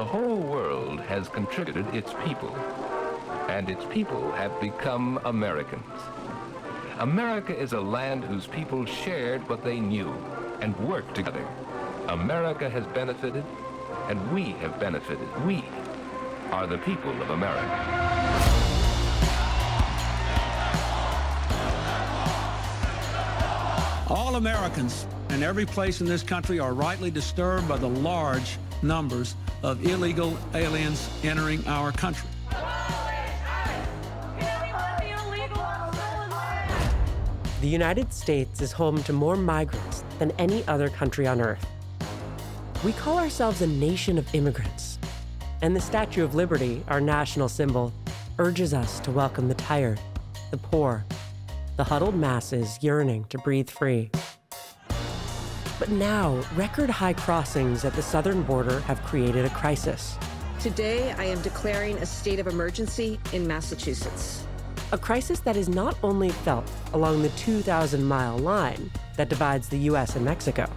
The whole world has contributed its people, and its people have become Americans. America is a land whose people shared what they knew and worked together. America has benefited, and we have benefited. We are the people of America. All Americans in every place in this country are rightly disturbed by the large numbers of illegal aliens entering our country. The United States is home to more migrants than any other country on earth. We call ourselves a nation of immigrants, and the Statue of Liberty, our national symbol, urges us to welcome the tired, the poor, the huddled masses yearning to breathe free. But now, record-high crossings at the southern border have created a crisis. Today, I am declaring a state of emergency in Massachusetts. A crisis that is not only felt along the 2,000-mile line that divides the U.S. and Mexico,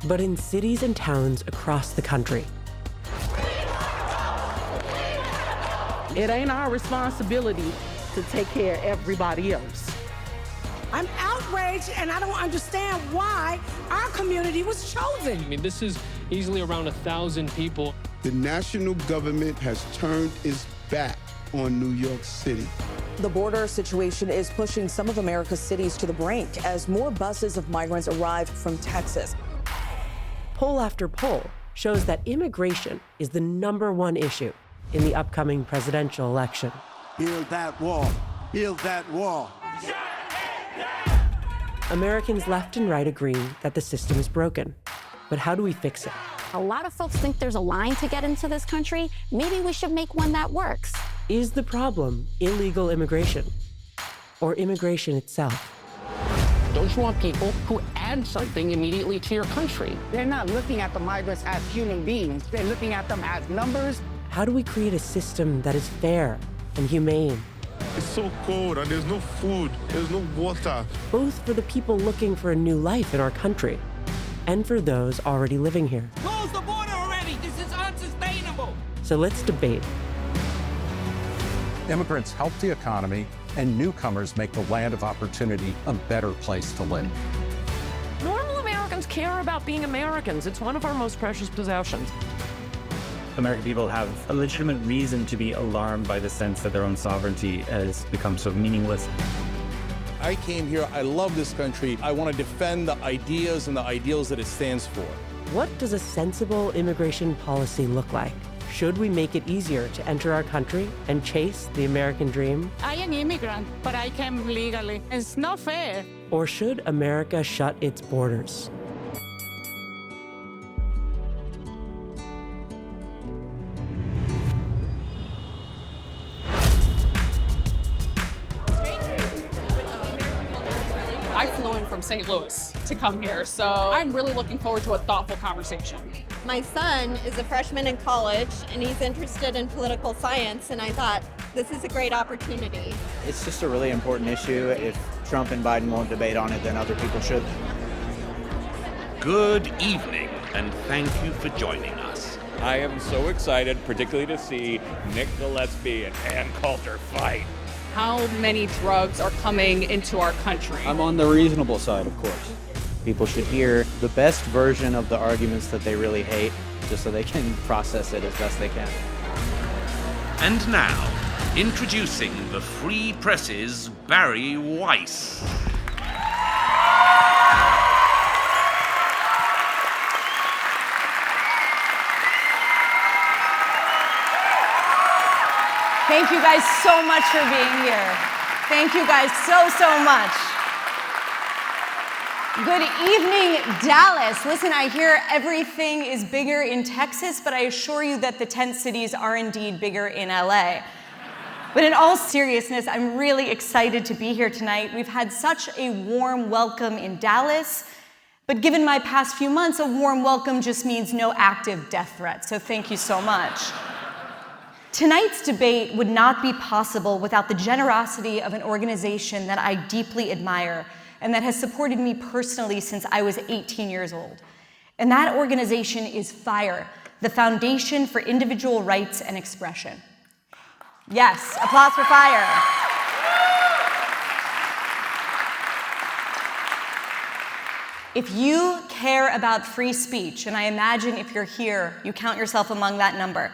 but in cities and towns across the country. It ain't our responsibility to take care of everybody else. I'm outraged, and I don't understand why our community was chosen. I mean, this is easily around 1,000 people. The national government has turned its back on New York City. The border situation is pushing some of America's cities to the brink as more buses of migrants arrive from Texas. Poll after poll shows that immigration is the #1 issue in the upcoming presidential election. Build that wall. Build that wall. Americans left and right agree that the system is broken. But how do we fix it? A lot of folks think there's a line to get into this country. Maybe we should make one that works. Is the problem illegal immigration or immigration itself? Don't you want people who add something immediately to your country? They're not looking at the migrants as human beings. They're looking at them as numbers. How do we create a system that is fair and humane? It's so cold and there's no food, there's no water. Both for the people looking for a new life in our country and for those already living here. Close the border already! This is unsustainable! So let's debate. Immigrants help the economy, and newcomers make the land of opportunity a better place to live. Normal Americans care about being Americans. It's one of our most precious possessions. American people have a legitimate reason to be alarmed by the sense that their own sovereignty has become so meaningless. I came here, I love this country. I want to defend the ideas and the ideals that it stands for. What does a sensible immigration policy look like? Should we make it easier to enter our country and chase the American dream? I am an immigrant, but I came legally. It's not fair. Or should America shut its borders? I flew in from St. Louis to come here, so I'm really looking forward to a thoughtful conversation. My son is a freshman in college, and he's interested in political science, and I thought this is a great opportunity. It's just a really important issue. If Trump and Biden won't debate on it, then other people should. Good evening, and thank you for joining us. I am so excited, particularly to see Nick Gillespie and Coulter fight. How many drugs are coming into our country? I'm on the reasonable side, of course. People should hear the best version of the arguments that they really hate, just so they can process it as best they can. And now, introducing the Free Press's Barry Weiss. Thank you guys so much for being here. Thank you guys so much. Good evening, Dallas. Listen, I hear everything is bigger in Texas, but I assure you that the tent cities are indeed bigger in LA. But in all seriousness, I'm really excited to be here tonight. We've had such a warm welcome in Dallas, but given my past few months, a warm welcome just means no active death threats, so thank you so much. Tonight's debate would not be possible without the generosity of an organization that I deeply admire and that has supported me personally since I was 18 years old. And that organization is FIRE, the foundation for individual rights and expression. Yes, applause for FIRE. If you care about free speech, and I imagine if you're here, you count yourself among that number,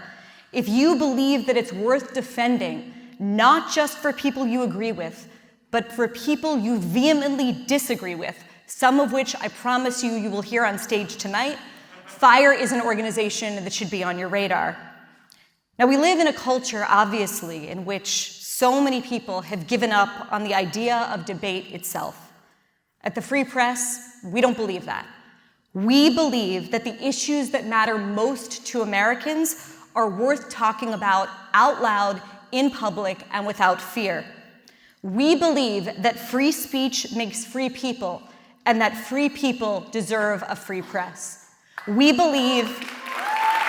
if you believe that it's worth defending, not just for people you agree with, but for people you vehemently disagree with, some of which I promise you will hear on stage tonight, FIRE is an organization that should be on your radar. Now, we live in a culture, obviously, in which so many people have given up on the idea of debate itself. At the Free Press, we don't believe that. We believe that the issues that matter most to Americans are worth talking about out loud, in public, and without fear. We believe that free speech makes free people, and that free people deserve a free press. We believe,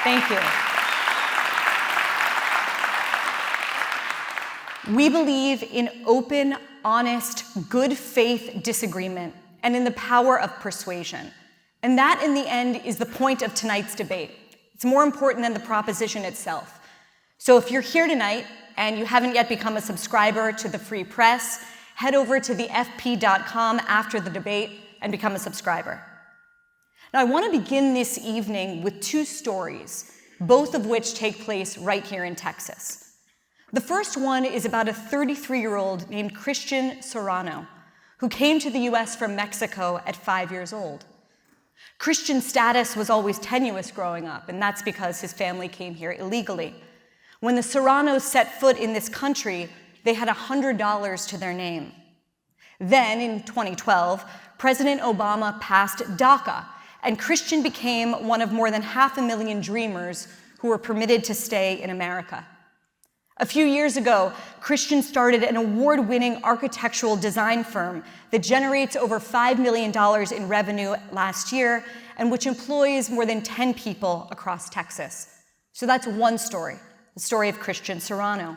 thank you. We believe in open, honest, good faith disagreement and in the power of persuasion. And that, in the end, is the point of tonight's debate. It's more important than the proposition itself. So if you're here tonight and you haven't yet become a subscriber to the Free Press, head over to thefp.com after the debate and become a subscriber. Now, I want to begin this evening with two stories, both of which take place right here in Texas. The first one is about a 33-year-old named Christian Serrano, who came to the US from Mexico at 5 years old. Christian's status was always tenuous growing up, and that's because his family came here illegally. When the Serranos set foot in this country, they had $100 to their name. Then, in 2012, President Obama passed DACA, and Christian became one of more than 500,000 dreamers who were permitted to stay in America. A few years ago, Christian started an award-winning architectural design firm that generates over $5 million in revenue last year and which employs more than 10 people across Texas. So that's one story, the story of Christian Serrano.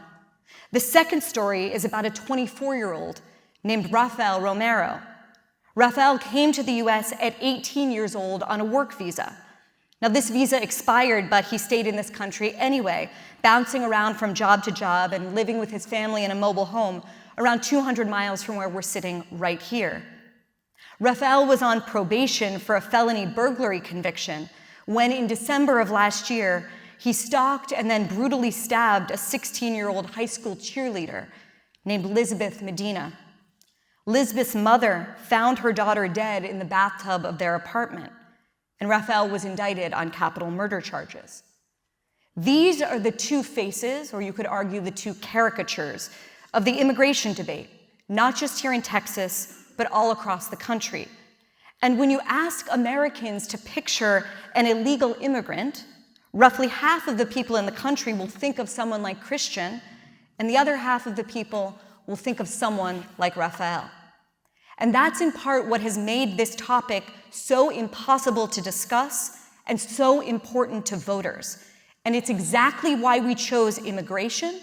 The second story is about a 24-year-old named Rafael Romero. Rafael came to the US at 18 years old on a work visa. Now, this visa expired, but he stayed in this country anyway, bouncing around from job to job and living with his family in a mobile home around 200 miles from where we're sitting right here. Rafael was on probation for a felony burglary conviction when, in December of last year, he stalked and then brutally stabbed a 16-year-old high school cheerleader named Elizabeth Medina. Elizabeth's mother found her daughter dead in the bathtub of their apartment, and Rafael was indicted on capital murder charges. These are the two faces, or you could argue the two caricatures, of the immigration debate, not just here in Texas, but all across the country. And when you ask Americans to picture an illegal immigrant, roughly half of the people in the country will think of someone like Christian, and the other half of the people will think of someone like Rafael. And that's in part what has made this topic so impossible to discuss and so important to voters. And it's exactly why we chose immigration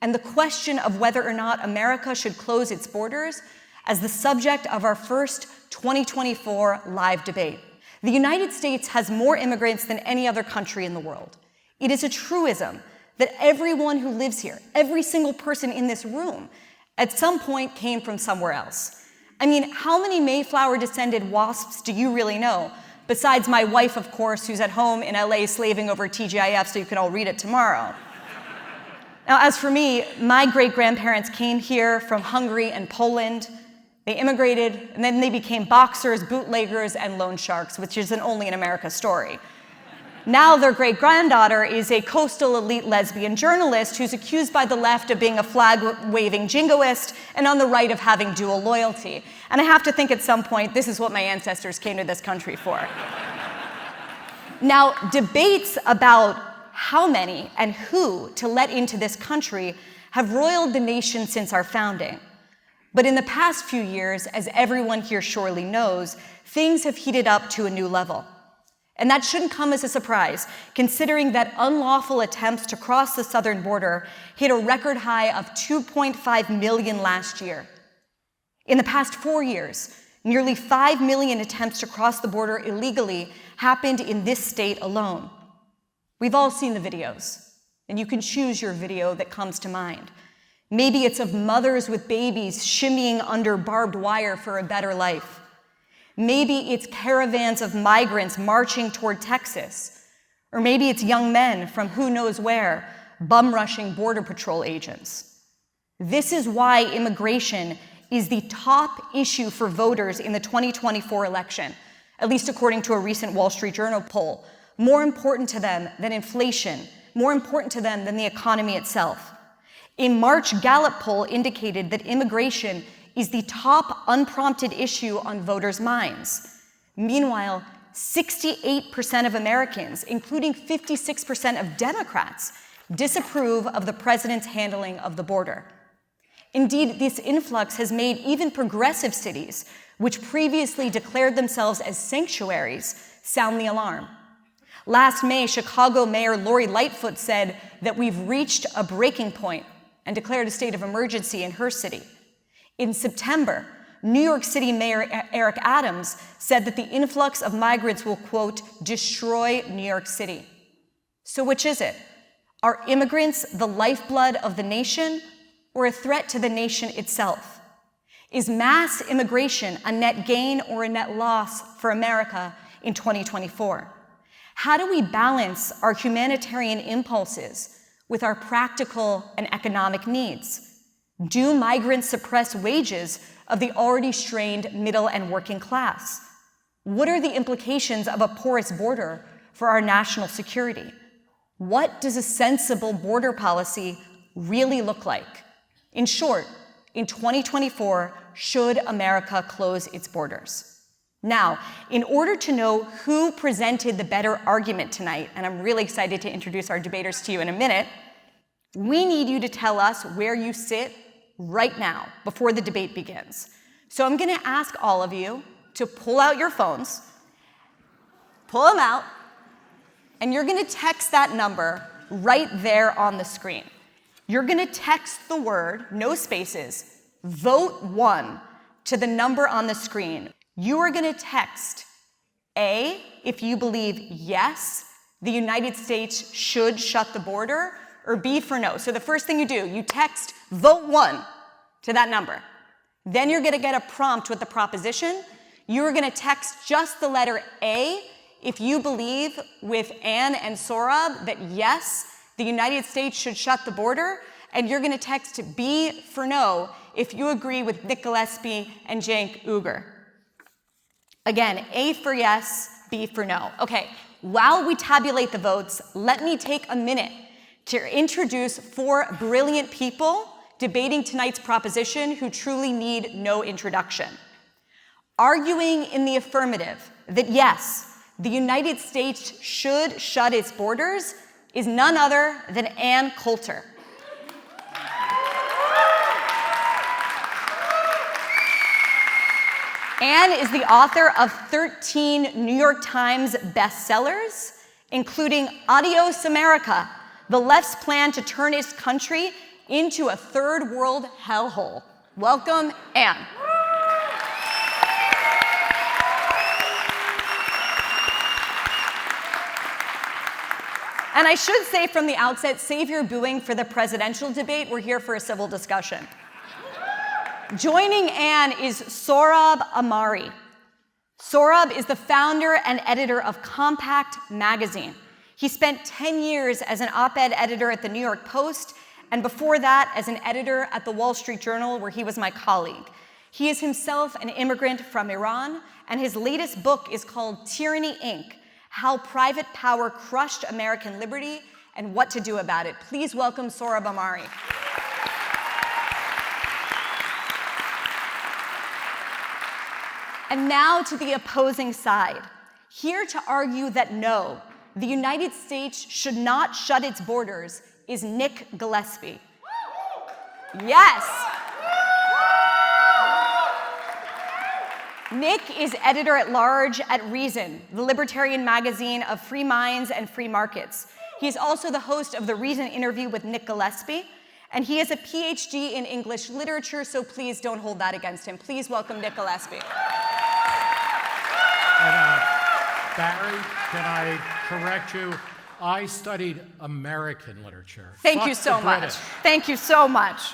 and the question of whether or not America should close its borders as the subject of our first 2024 live debate. The United States has more immigrants than any other country in the world. It is a truism that everyone who lives here, every single person in this room, at some point came from somewhere else. I mean, how many Mayflower-descended WASPs do you really know? Besides my wife, of course, who's at home in LA slaving over TGIF so you can all read it tomorrow. Now, as for me, my great-grandparents came here from Hungary and Poland. They immigrated, and then they became boxers, bootleggers, and loan sharks, which is an only in America story. Now their great-granddaughter is a coastal elite lesbian journalist who's accused by the left of being a flag-waving jingoist and on the right of having dual loyalty. And I have to think at some point, this is what my ancestors came to this country for. Now, debates about how many and who to let into this country have roiled the nation since our founding. But in the past few years, as everyone here surely knows, things have heated up to a new level. And that shouldn't come as a surprise, considering that unlawful attempts to cross the southern border hit a record high of 2.5 million last year. In the past 4 years, nearly 5 million attempts to cross the border illegally happened in this state alone. We've all seen the videos, and you can choose your video that comes to mind. Maybe it's of mothers with babies shimmying under barbed wire for a better life. Maybe it's caravans of migrants marching toward Texas. Or maybe it's young men from who knows where, bum-rushing Border Patrol agents. This is why immigration is the top issue for voters in the 2024 election, at least according to a recent Wall Street Journal poll. More important to them than inflation, more important to them than the economy itself. A March Gallup poll indicated that immigration is the top unprompted issue on voters' minds. Meanwhile, 68% of Americans, including 56% of Democrats, disapprove of the president's handling of the border. Indeed, this influx has made even progressive cities, which previously declared themselves as sanctuaries, sound the alarm. Last May, Chicago Mayor Lori Lightfoot said that we've reached a breaking point and declared a state of emergency in her city. In September, New York City Mayor Eric Adams said that the influx of migrants will, quote, destroy New York City. So which is it? Are immigrants the lifeblood of the nation or a threat to the nation itself? Is mass immigration a net gain or a net loss for America in 2024? How do we balance our humanitarian impulses with our practical and economic needs? Do migrants suppress wages of the already strained middle and working class? What are the implications of a porous border for our national security? What does a sensible border policy really look like? In short, in 2024, should America close its borders? Now, in order to know who presented the better argument tonight, and I'm really excited to introduce our debaters to you in a minute, we need you to tell us where you sit right now before the debate begins. So I'm going to ask all of you to pull out your phones, pull them out, and you're going to text that number right there on the screen. You're going to text the word, no spaces, vote 1 to the number on the screen. You are going to text A, if you believe yes, the United States should shut the border, or B for no. So the first thing you do, you text vote 1 to that number. Then you're going to get a prompt with the proposition. You're going to text just the letter A if you believe with Anne and Sohrab that yes, the United States should shut the border. And you're going to text B for no if you agree with Nick Gillespie and Cenk Uygur. Again, A for yes, B for no. Okay, while we tabulate the votes, let me take a minute to introduce 4 brilliant people debating tonight's proposition who truly need no introduction. Arguing in the affirmative that yes, the United States should shut its borders is none other than Ann Coulter. Anne is the author of 13 New York Times bestsellers, including Adios America, the left's plan to turn its country into a third world hellhole. Welcome, Anne. And I should say from the outset, save your booing for the presidential debate. We're here for a civil discussion. Joining Anne is Sohrab Ahmari. Sohrab is the founder and editor of Compact magazine. He spent 10 years as an op-ed editor at the New York Post, and before that as an editor at the Wall Street Journal, where he was my colleague. He is himself an immigrant from Iran, and his latest book is called Tyranny, Inc., How Private Power Crushed American Liberty and What to Do About It. Please welcome Sohrab Ahmari. And now to the opposing side. Here to argue that no, the United States should not shut its borders is Nick Gillespie. Yes. Nick is editor-at-large at Reason, the libertarian magazine of free minds and free markets. He is also the host of the Reason interview with Nick Gillespie, and he has a PhD in English literature, so please don't hold that against him. Please welcome Nick Gillespie. And, Barry, can I correct you? I studied American literature. Thank you so much. Thank you so much.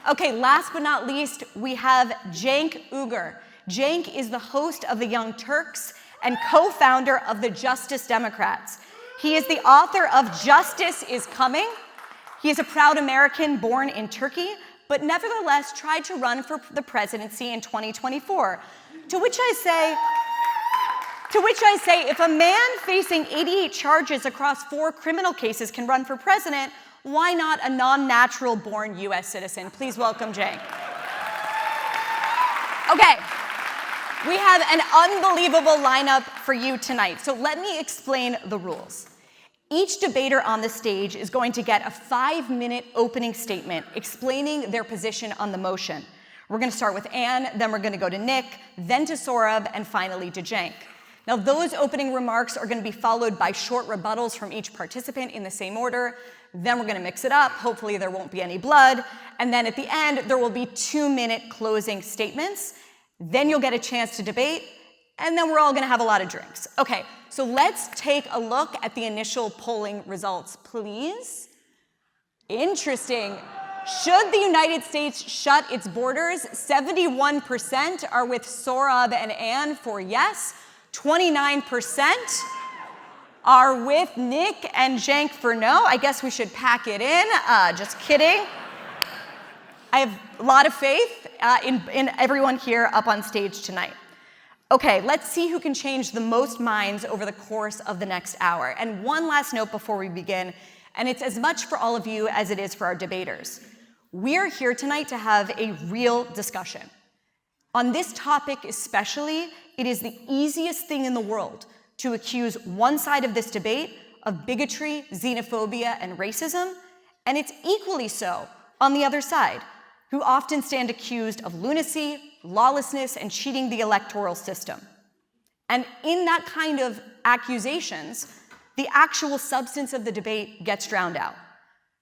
Okay, last but not least, we have Cenk Uygur. Cenk is the host of the Young Turks and co-founder of the Justice Democrats. He is the author of Justice is Coming. He is a proud American born in Turkey, but nevertheless tried to run for the presidency in 2024. To which I say, if a man facing 88 charges across 4 criminal cases can run for president, why not a non-natural born US citizen? Please welcome Cenk. Okay, we have an unbelievable lineup for you tonight, so let me explain the rules. Each debater on the stage is going to get a 5-minute opening statement explaining their position on the motion. We're going to start with Anne, then we're going to go to Nick, then to Sohrab, and finally to Cenk. Now, those opening remarks are going to be followed by short rebuttals from each participant in the same order. Then we're going to mix it up. Hopefully, there won't be any blood. And then at the end, there will be 2-minute closing statements. Then you'll get a chance to debate. And then we're all going to have a lot of drinks. Okay, so let's take a look at the initial polling results, please. Interesting. Should the United States shut its borders? 71% are with Sohrab and Anne for yes. 29% are with Nick and Cenk for no. I guess we should pack it in. Just kidding. I have a lot of faith in everyone here up on stage tonight. Okay, let's see who can change the most minds over the course of the next hour. And one last note before we begin, and it's as much for all of you as it is for our debaters. We're here tonight to have a real discussion. On this topic especially, it is the easiest thing in the world to accuse one side of this debate of bigotry, xenophobia, and racism, and it's equally so on the other side, who often stand accused of lunacy, lawlessness, and cheating the electoral system. And in that kind of accusations, the actual substance of the debate gets drowned out.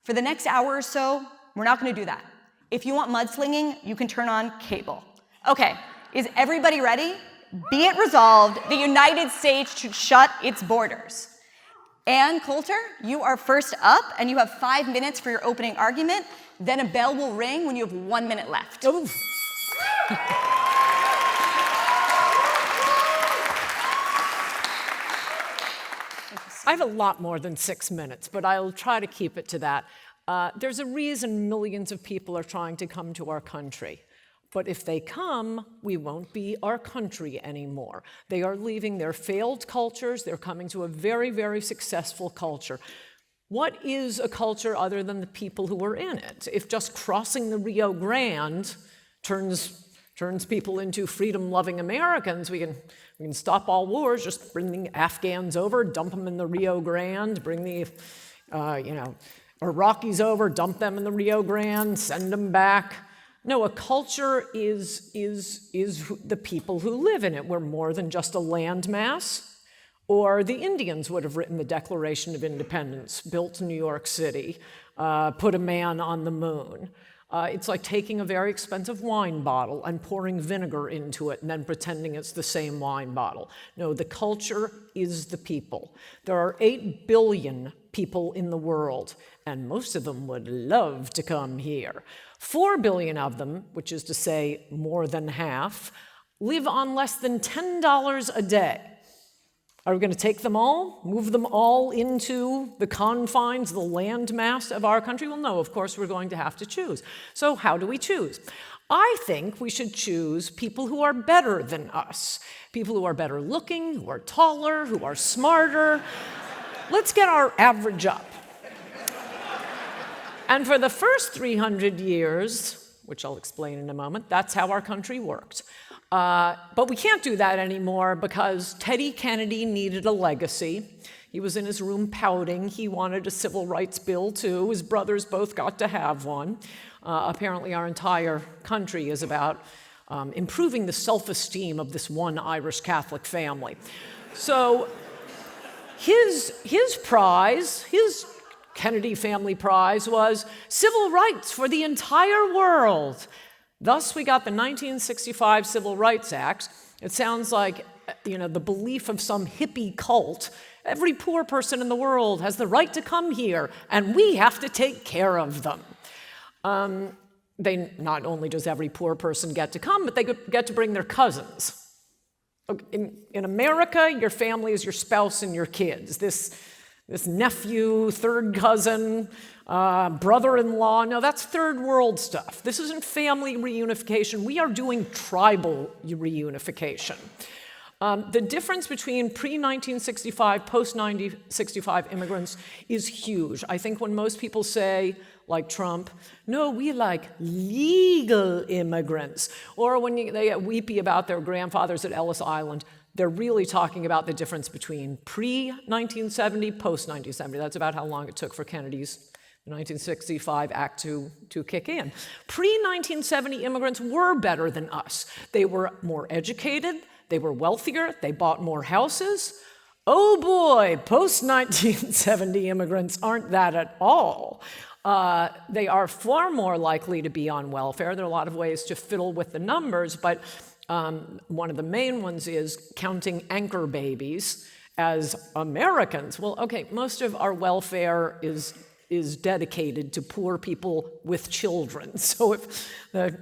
For the next hour or so, we're not going to do that. If you want mudslinging, you can turn on cable. Okay, is everybody ready? Be it resolved, the United States should shut its borders. Anne Coulter, you are first up, and you have 5 minutes for your opening argument. Then a bell will ring when you have 1 minute left. I have a lot more than 6 minutes, but I'll try to keep it to that. There's a reason millions of people are trying to come to our country. But if they come, we won't be our country anymore. They are leaving their failed cultures. They're coming to a very, very successful culture. What is a culture other than the people who are in it? If just crossing the Rio Grande turns people into freedom-loving Americans, we can stop all wars, just bring the Afghans over, dump them in the Rio Grande, bring the Iraqis over, dump them in the Rio Grande, send them back. No, a culture is the people who live in it. We're more than just a landmass. Or the Indians would have written the Declaration of Independence, built New York City, put a man on the moon. It's like taking a very expensive wine bottle and pouring vinegar into it and then pretending it's the same wine bottle. No, the culture is the people. There are 8 billion people in the world, and most of them would love to come here. 4 billion of them, which is to say more than half, live on less than $10 a day. Are we going to take them all, move them all into the confines, the landmass of our country? Well, no, of course we're going to have to choose. So how do we choose? I think we should choose people who are better than us, people who are better looking, who are taller, who are smarter. Let's get our average up. And for the first 300 years, which I'll explain in a moment, that's how our country worked. But we can't do that anymore because Teddy Kennedy needed a legacy. He was in his room pouting. He wanted a civil rights bill, too. His brothers both got to have one. Apparently, our entire country is about improving the self-esteem of this one Irish Catholic family. So his prize, his Kennedy family prize, was civil rights for the entire world. Thus, we got the 1965 Civil Rights Act. It sounds like, the belief of some hippie cult, Every poor person in the world has the right to come here, and we have to take care of them. Not only does every poor person get to come, but they get to bring their cousins. In America, your family is your spouse and your kids. This nephew, third cousin, brother-in-law, no, that's third world stuff. This isn't family reunification. We are doing tribal reunification. The difference between pre-1965, post-1965 immigrants is huge. I think when most people say, like Trump, no, we like legal immigrants, or when they get weepy about their grandfathers at Ellis Island, they're really talking about the difference between pre-1970, post-1970. That's about how long it took for Kennedy's 1965 Act to kick in. Pre-1970 immigrants were better than us. They were more educated, they were wealthier, they bought more houses. Oh boy, post-1970 immigrants aren't that at all. They are far more likely to be on welfare. There are a lot of ways to fiddle with the numbers, but one of the main ones is counting anchor babies as Americans. Well, okay, most of our welfare is dedicated to poor people with children. So if the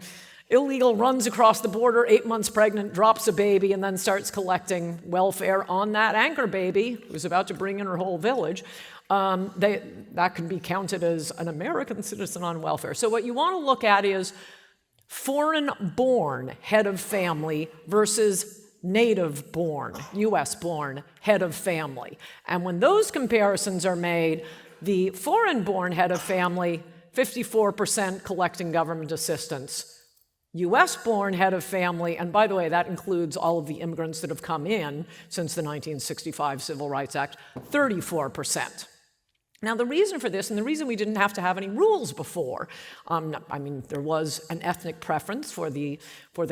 illegal runs across the border, 8 months pregnant, drops a baby, and then starts collecting welfare on that anchor baby who's about to bring in her whole village, that can be counted as an American citizen on welfare. So what you want to look at is foreign-born head of family versus native-born, US-born head of family. And when those comparisons are made, the foreign-born head of family, 54% collecting government assistance. US-born head of family, and by the way, that includes all of the immigrants that have come in since the 1965 Civil Rights Act, 34%. Now, the reason for this, and the reason we didn't have to have any rules before, I mean, there was an ethnic preference for the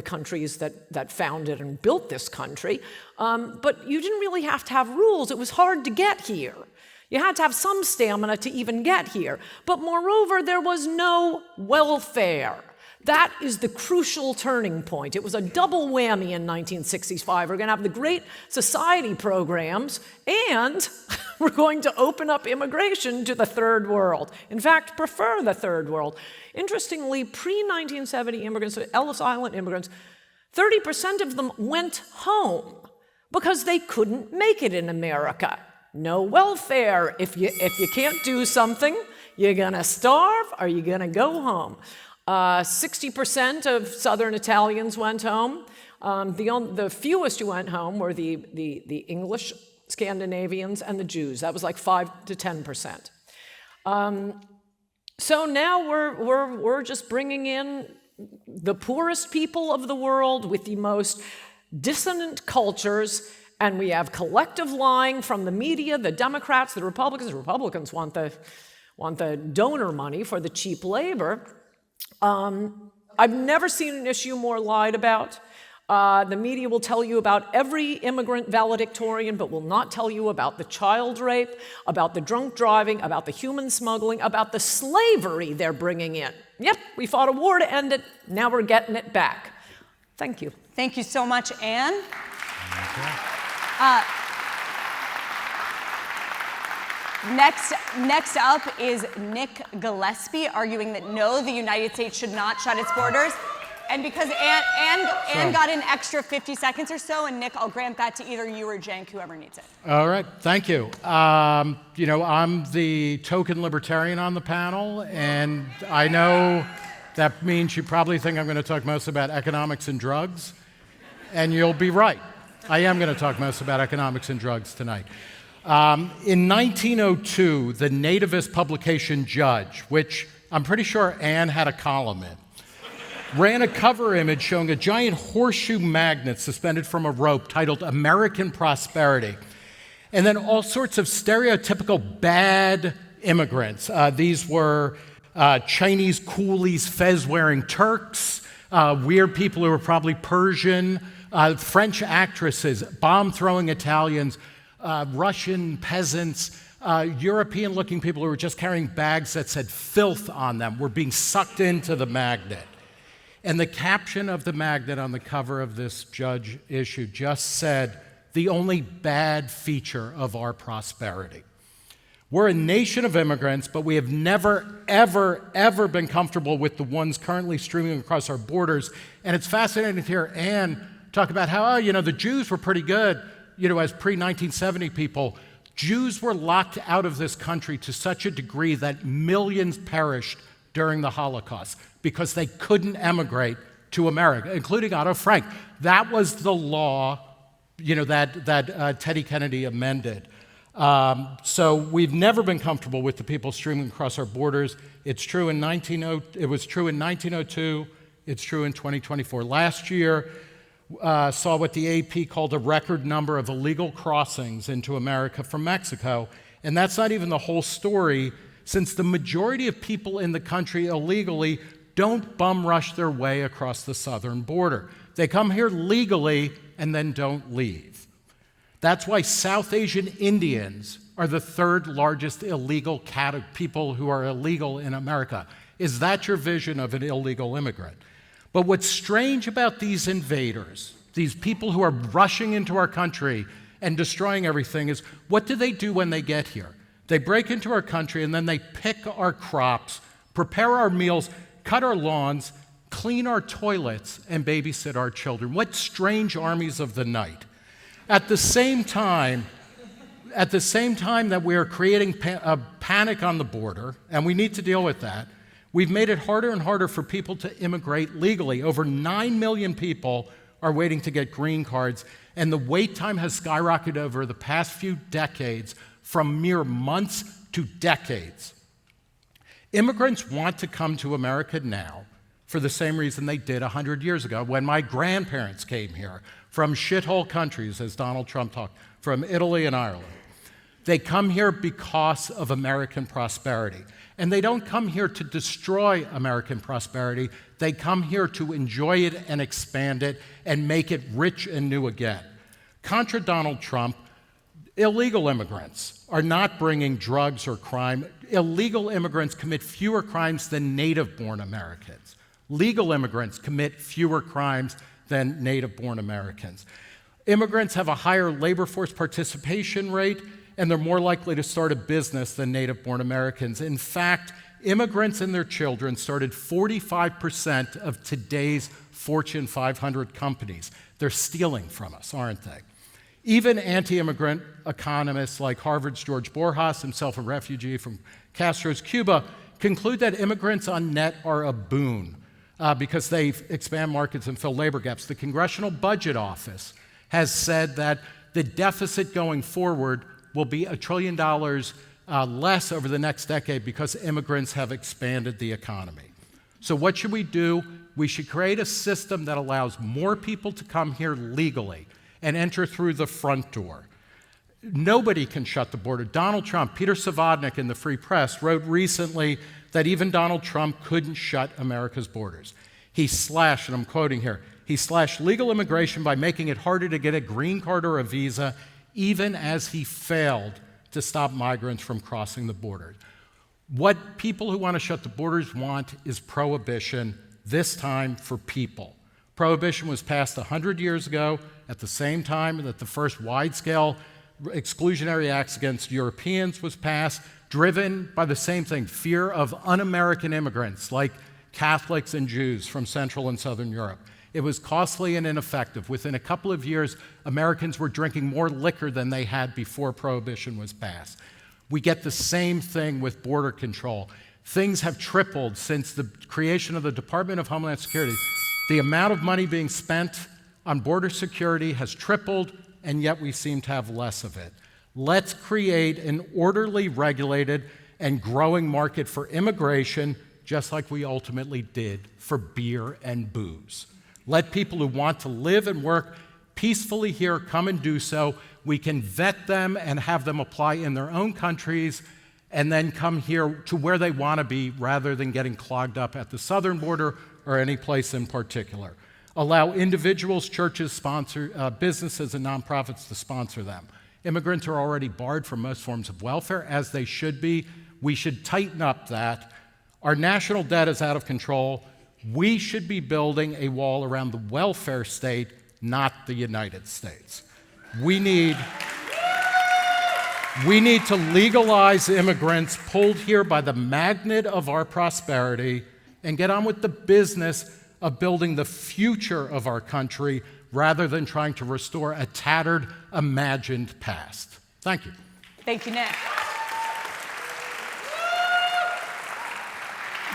countries that founded and built this country, but you didn't really have to have rules. It was hard to get here. You had to have some stamina to even get here. But moreover, there was no welfare. That is the crucial turning point. It was a double whammy in 1965. We're going to have the Great Society programs, and we're going to open up immigration to the third world. In fact, prefer the third world. Interestingly, pre-1970 immigrants, Ellis Island immigrants, 30% of them went home because they couldn't make it in America. No welfare. If you can't do something, you're going to starve or you're going to go home. 60% of Southern Italians went home. The fewest who went home were the English, Scandinavians, and the Jews. That was like 5 to 10%. So now we're just bringing in the poorest people of the world with the most dissonant cultures, and we have collective lying from the media, the Democrats, the Republicans. The Republicans want the donor money for the cheap labor. I've never seen an issue more lied about. The media will tell you about every immigrant valedictorian, but will not tell you about the child rape, about the drunk driving, about the human smuggling, about the slavery they're bringing in. Yep, we fought a war to end it. Now we're getting it back. Thank you. Thank you so much, Anne. Next up is Nick Gillespie arguing that no, the United States should not shut its borders. And because Anne got an extra 50 seconds or so, and Nick, I'll grant that to either you or Cenk, whoever needs it. All right, thank you. I'm the token libertarian on the panel, and I know that means you probably think I'm going to talk most about economics and drugs, and you'll be right. I am going to talk most about economics and drugs tonight. In 1902, the nativist publication Judge, which I'm pretty sure Anne had a column in, ran a cover image showing a giant horseshoe magnet suspended from a rope titled American Prosperity, and then all sorts of stereotypical bad immigrants. These were Chinese coolies, fez-wearing Turks, weird people who were probably Persian, French actresses, bomb-throwing Italians, Russian peasants, European-looking people who were just carrying bags that said filth on them were being sucked into the magnet. And the caption of the magnet on the cover of this Judge issue just said, the only bad feature of our prosperity. We're a nation of immigrants, but we have never, ever, ever been comfortable with the ones currently streaming across our borders. And it's fascinating to hear Anne talk about how, the Jews were pretty good, as pre-1970 people. Jews were locked out of this country to such a degree that millions perished during the Holocaust because they couldn't emigrate to America, including Otto Frank. That was the law, that Teddy Kennedy amended. So we've never been comfortable with the people streaming across our borders. It was true in 1902. It's true in 2024. Last year saw what the AP called a record number of illegal crossings into America from Mexico. And that's not even the whole story, since the majority of people in the country illegally don't bum rush their way across the southern border. They come here legally and then don't leave. That's why South Asian Indians are the third largest illegal people who are illegal in America. Is that your vision of an illegal immigrant? But what's strange about these invaders, these people who are rushing into our country and destroying everything, is what do they do when they get here? They break into our country and then they pick our crops, prepare our meals, cut our lawns, clean our toilets, and babysit our children. What strange armies of the night. At the same time that we are creating a panic on the border, and we need to deal with that, we've made it harder and harder for people to immigrate legally. Over 9 million people are waiting to get green cards, and the wait time has skyrocketed over the past few decades from mere months to decades. Immigrants want to come to America now for the same reason they did 100 years ago when my grandparents came here from shithole countries, as Donald Trump talked, from Italy and Ireland. They come here because of American prosperity. And they don't come here to destroy American prosperity. They come here to enjoy it and expand it and make it rich and new again. Contra Donald Trump, illegal immigrants are not bringing drugs or crime. Illegal immigrants commit fewer crimes than native-born Americans. Legal immigrants commit fewer crimes than native-born Americans. Immigrants have a higher labor force participation rate, and they're more likely to start a business than native-born Americans. In fact, immigrants and their children started 45% of today's Fortune 500 companies. They're stealing from us, aren't they? Even anti-immigrant economists like Harvard's George Borjas, himself a refugee from Castro's Cuba, conclude that immigrants on net are a boon because they expand markets and fill labor gaps. The Congressional Budget Office has said that the deficit going forward will be $1 trillion less over the next decade because immigrants have expanded the economy. So what should we do? We should create a system that allows more people to come here legally and enter through the front door. Nobody can shut the border. Donald Trump, Peter Savodnik in the Free Press wrote recently that even Donald Trump couldn't shut America's borders. He slashed, and I'm quoting here, he slashed legal immigration by making it harder to get a green card or a visa, even as he failed to stop migrants from crossing the border. What people who want to shut the borders want is prohibition, this time for people. Prohibition was passed 100 years ago at the same time that the first wide-scale exclusionary acts against Europeans was passed, driven by the same thing, fear of un-American immigrants like Catholics and Jews from Central and Southern Europe. It was costly and ineffective. Within a couple of years, Americans were drinking more liquor than they had before Prohibition was passed. We get the same thing with border control. Things have tripled since the creation of the Department of Homeland Security. The amount of money being spent on border security has tripled, and yet we seem to have less of it. Let's create an orderly, regulated, and growing market for immigration, just like we ultimately did for beer and booze. Let people who want to live and work peacefully here come and do so. We can vet them and have them apply in their own countries and then come here to where they want to be rather than getting clogged up at the southern border or any place in particular. Allow individuals, churches, businesses, and nonprofits to sponsor them. Immigrants are already barred from most forms of welfare, as they should be. We should tighten up that. Our national debt is out of control. We should be building a wall around the welfare state, not the United States. We need to legalize immigrants pulled here by the magnet of our prosperity and get on with the business of building the future of our country rather than trying to restore a tattered, imagined past. Thank you. Thank you, Nick.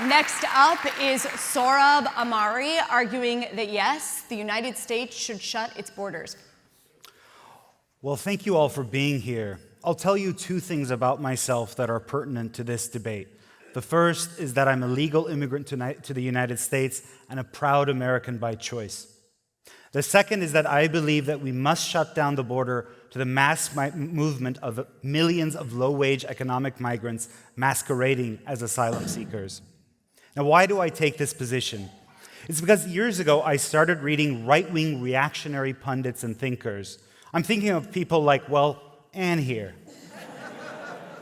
Next up is Sohrab Ahmari, arguing that yes, the United States should shut its borders. Well, thank you all for being here. I'll tell you two things about myself that are pertinent to this debate. The first is that I'm a legal immigrant to the United States and a proud American by choice. The second is that I believe that we must shut down the border to the mass movement of millions of low-wage economic migrants masquerading as asylum seekers. Now, why do I take this position? It's because years ago I started reading right-wing reactionary pundits and thinkers. I'm thinking of people like, well, Anne here.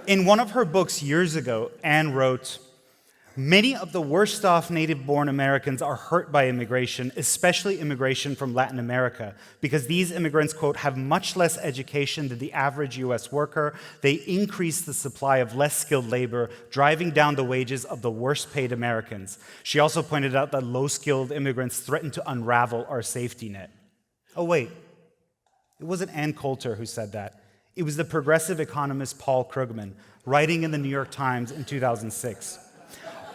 In one of her books years ago, Anne wrote, "Many of the worst off native-born Americans are hurt by immigration, especially immigration from Latin America, because these immigrants, quote, have much less education than the average US worker. They increase the supply of less skilled labor, driving down the wages of the worst paid Americans." She also pointed out that low-skilled immigrants threaten to unravel our safety net. Oh, wait. It wasn't Ann Coulter who said that. It was the progressive economist Paul Krugman, writing in the New York Times in 2006.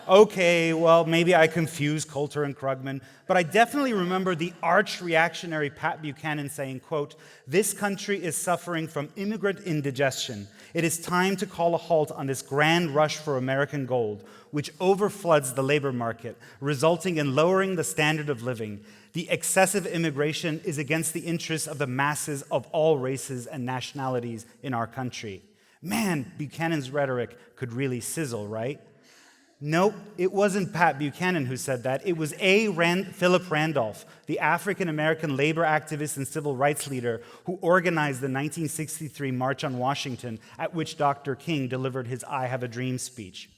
Okay, well, maybe I confuse Coulter and Krugman, but I definitely remember the arch-reactionary Pat Buchanan saying, quote, "This country is suffering from immigrant indigestion. It is time to call a halt on this grand rush for American gold, which overfloods the labor market, resulting in lowering the standard of living. The excessive immigration is against the interests of the masses of all races and nationalities in our country." Man, Buchanan's rhetoric could really sizzle, right? Nope, it wasn't Pat Buchanan who said that. It was Philip Randolph, the African-American labor activist and civil rights leader who organized the 1963 March on Washington, at which Dr. King delivered his "I Have a Dream" speech.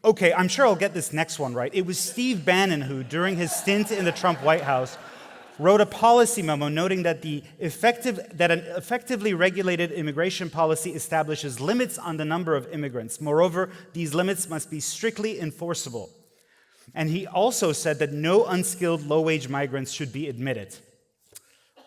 Okay, I'm sure I'll get this next one right. It was Steve Bannon who, during his stint in the Trump White House, wrote a policy memo noting that an effectively regulated immigration policy establishes limits on the number of immigrants. Moreover, these limits must be strictly enforceable. And he also said that no unskilled low-wage migrants should be admitted.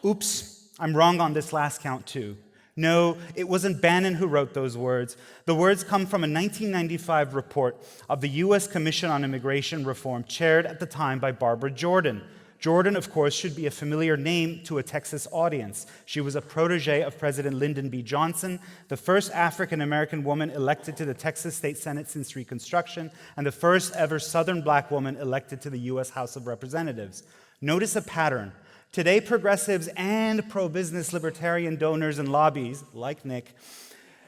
Oops, I'm wrong on this last count too. No, it wasn't Bannon who wrote those words. The words come from a 1995 report of the U.S. Commission on Immigration Reform, chaired at the time by Barbara Jordan. Jordan, of course, should be a familiar name to a Texas audience. She was a protege of President Lyndon B. Johnson, the first African-American woman elected to the Texas State Senate since Reconstruction, and the first ever Southern black woman elected to the U.S. House of Representatives. Notice a pattern. Today, progressives and pro-business libertarian donors and lobbies, like Nick,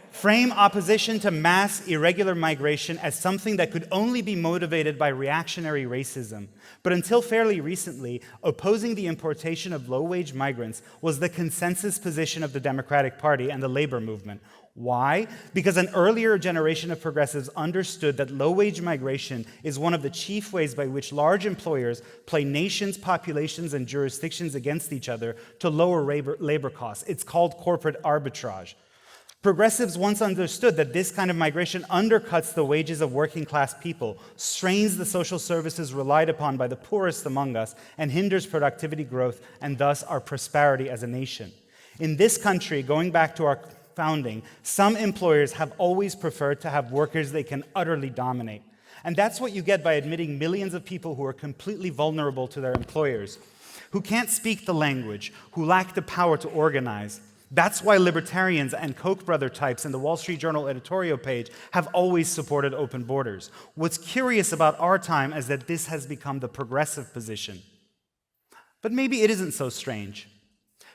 frame opposition to mass irregular migration as something that could only be motivated by reactionary racism. But until fairly recently, opposing the importation of low-wage migrants was the consensus position of the Democratic Party and the labor movement. Why? Because an earlier generation of progressives understood that low-wage migration is one of the chief ways by which large employers play nations, populations, and jurisdictions against each other to lower labor costs. It's called corporate arbitrage. Progressives once understood that this kind of migration undercuts the wages of working-class people, strains the social services relied upon by the poorest among us, and hinders productivity growth and thus our prosperity as a nation. In this country, going back to our founding, some employers have always preferred to have workers they can utterly dominate. And that's what you get by admitting millions of people who are completely vulnerable to their employers, who can't speak the language, who lack the power to organize. That's why libertarians and Koch brother types in the Wall Street Journal editorial page have always supported open borders. What's curious about our time is that this has become the progressive position. But maybe it isn't so strange.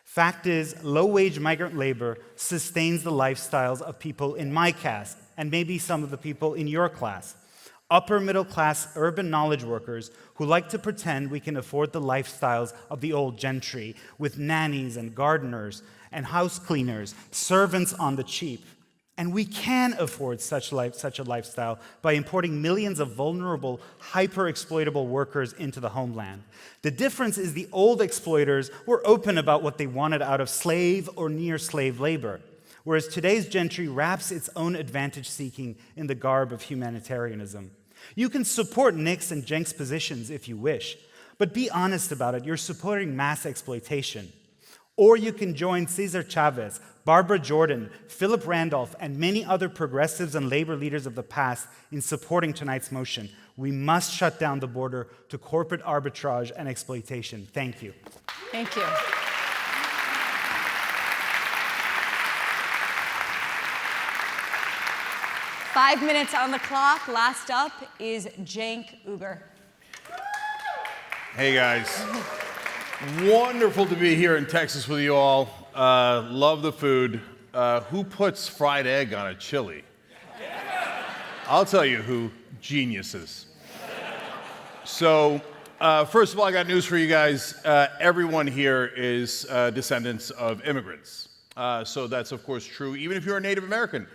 Fact is, low-wage migrant labor sustains the lifestyles of people in my caste, and maybe some of the people in your class. Upper-middle-class urban knowledge workers who like to pretend we can afford the lifestyles of the old gentry, with nannies and gardeners and house cleaners, servants on the cheap. And we can afford such a lifestyle by importing millions of vulnerable, hyper-exploitable workers into the homeland. The difference is the old exploiters were open about what they wanted out of slave or near-slave labor, whereas today's gentry wraps its own advantage-seeking in the garb of humanitarianism. You can support Nick's and Cenk's positions if you wish, but be honest about it. You're supporting mass exploitation. Or you can join Cesar Chavez, Barbara Jordan, Philip Randolph, and many other progressives and labor leaders of the past in supporting tonight's motion. We must shut down the border to corporate arbitrage and exploitation. Thank you. Thank you. Five minutes on the clock. Last up is Cenk Uygur. Hey guys. Wonderful to be here in Texas with you all. Love the food. Who puts fried egg on a chili? I'll tell you who. Geniuses. So, first of all, I got news for you guys. Everyone here is descendants of immigrants. So that's, of course, true. Even if you're a Native American,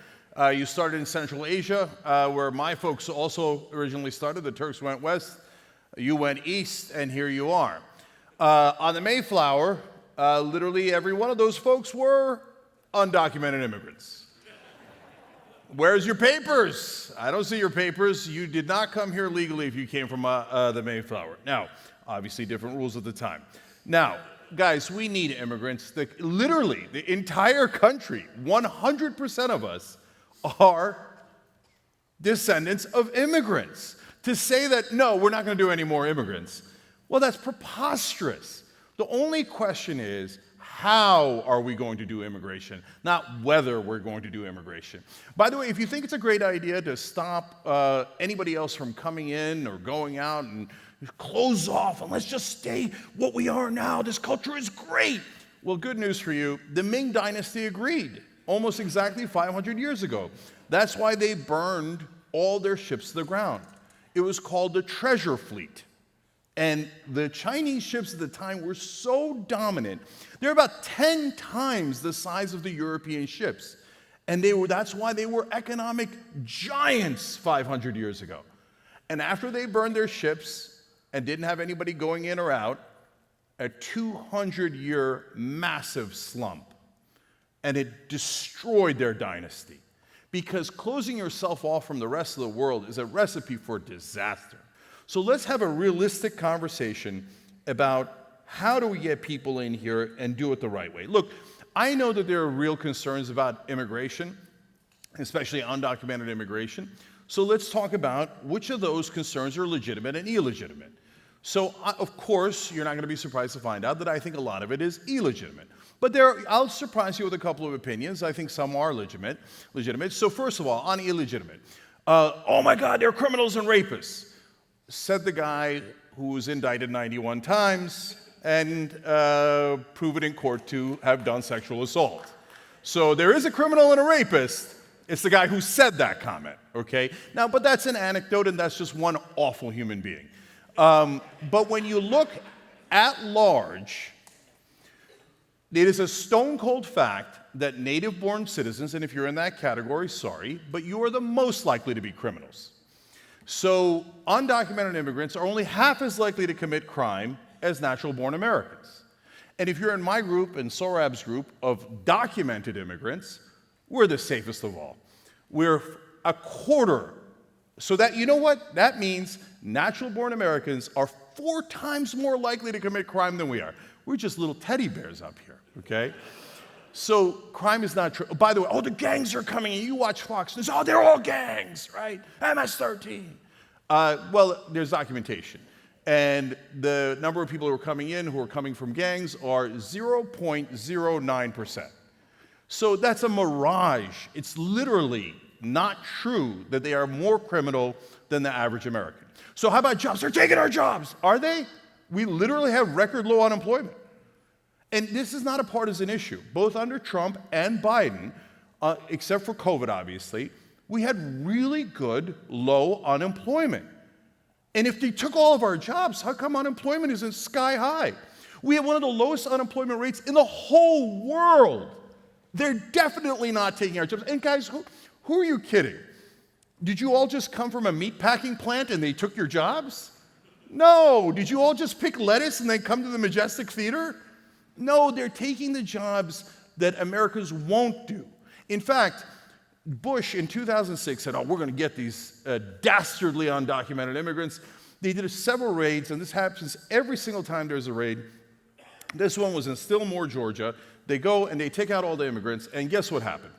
you started in Central Asia, where my folks also originally started. The Turks went west, you went east, and here you are. On the Mayflower, literally every one of those folks were undocumented immigrants. Where's your papers? I don't see your papers. You did not come here legally if you came from the Mayflower. Now, obviously different rules at the time. Now, guys, we need immigrants. Literally, the entire country, 100% of us are descendants of immigrants. To say that, no, we're not going to do any more immigrants, well, that's preposterous. The only question is, how are we going to do immigration, not whether we're going to do immigration. By the way, if you think it's a great idea to stop anybody else from coming in or going out and close off and let's just stay what we are now, this culture is great. Well, good news for you, the Ming Dynasty agreed almost exactly 500 years ago. That's why they burned all their ships to the ground. It was called the treasure fleet. And the Chinese ships at the time were so dominant. They're about 10 times the size of the European ships. And that's why they were economic giants 500 years ago. And after they burned their ships and didn't have anybody going in or out, a 200-year massive slump. And it destroyed their dynasty. Because closing yourself off from the rest of the world is a recipe for disaster. So let's have a realistic conversation about how do we get people in here and do it the right way. Look, I know that there are real concerns about immigration, especially undocumented immigration. So let's talk about which of those concerns are legitimate and illegitimate. So, of course, you're not going to be surprised to find out that I think a lot of it is illegitimate. But I'll surprise you with a couple of opinions. I think some are legitimate. So first of all, on illegitimate. Oh my God, they're criminals and rapists. Said the guy who was indicted 91 times and proven in court to have done sexual assault. So there is a criminal and a rapist. It's the guy who said that comment, okay? Now, but that's an anecdote and that's just one awful human being. But when you look at large, it is a stone-cold fact that native-born citizens, and if you're in that category, sorry, but you are the most likely to be criminals. So undocumented immigrants are only half as likely to commit crime as natural-born Americans. And if you're in my group and Sohrab's group of documented immigrants, we're the safest of all. We're a quarter. So that, you know what? That means natural-born Americans are 4 times more likely to commit crime than we are. We're just little teddy bears up here, okay? So crime is not true. By the way, the gangs are coming in. You watch Fox News. They're all gangs, right? MS-13. Well, there's documentation. And the number of people who are coming in who are coming from gangs are 0.09%. So that's a mirage. It's literally not true that they are more criminal than the average American. So how about jobs? They're taking our jobs. Are they? We literally have record low unemployment. And this is not a partisan issue. Both under Trump and Biden, except for COVID, obviously, we had really good low unemployment. And if they took all of our jobs, how come unemployment isn't sky high? We have one of the lowest unemployment rates in the whole world. They're definitely not taking our jobs. And guys, who are you kidding? Did you all just come from a meatpacking plant and they took your jobs? No. Did you all just pick lettuce and then come to the Majestic Theater? No, they're taking the jobs that Americans won't do. In fact, Bush in 2006 said, we're going to get these dastardly undocumented immigrants. They did several raids, and this happens every single time there's a raid. This one was in Stillmore, Georgia. They go and they take out all the immigrants, and guess what happened?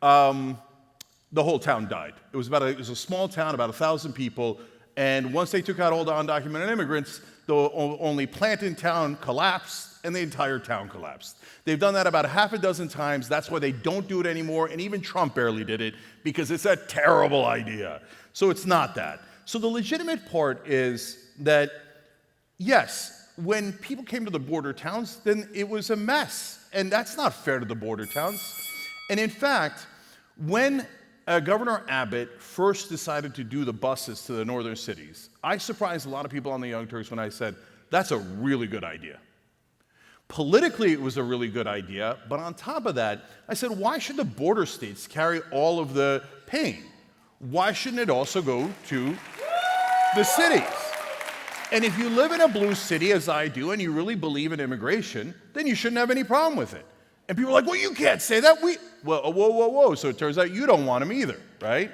The whole town died. It was a small town, about 1,000 people, and once they took out all the undocumented immigrants, the only plant in town collapsed, and the entire town collapsed. They've done that about half a dozen times. That's why they don't do it anymore, and even Trump barely did it, because it's a terrible idea. So it's not that. So the legitimate part is that, yes, when people came to the border towns, then it was a mess, and that's not fair to the border towns. And in fact, when Governor Abbott first decided to do the buses to the northern cities, I surprised a lot of people on the Young Turks when I said, that's a really good idea. Politically, it was a really good idea, but on top of that, I said, why should the border states carry all of the pain? Why shouldn't it also go to the cities? And if you live in a blue city, as I do, and you really believe in immigration, then you shouldn't have any problem with it. And people are like, well, you can't say that. Whoa. So it turns out you don't want them either, right?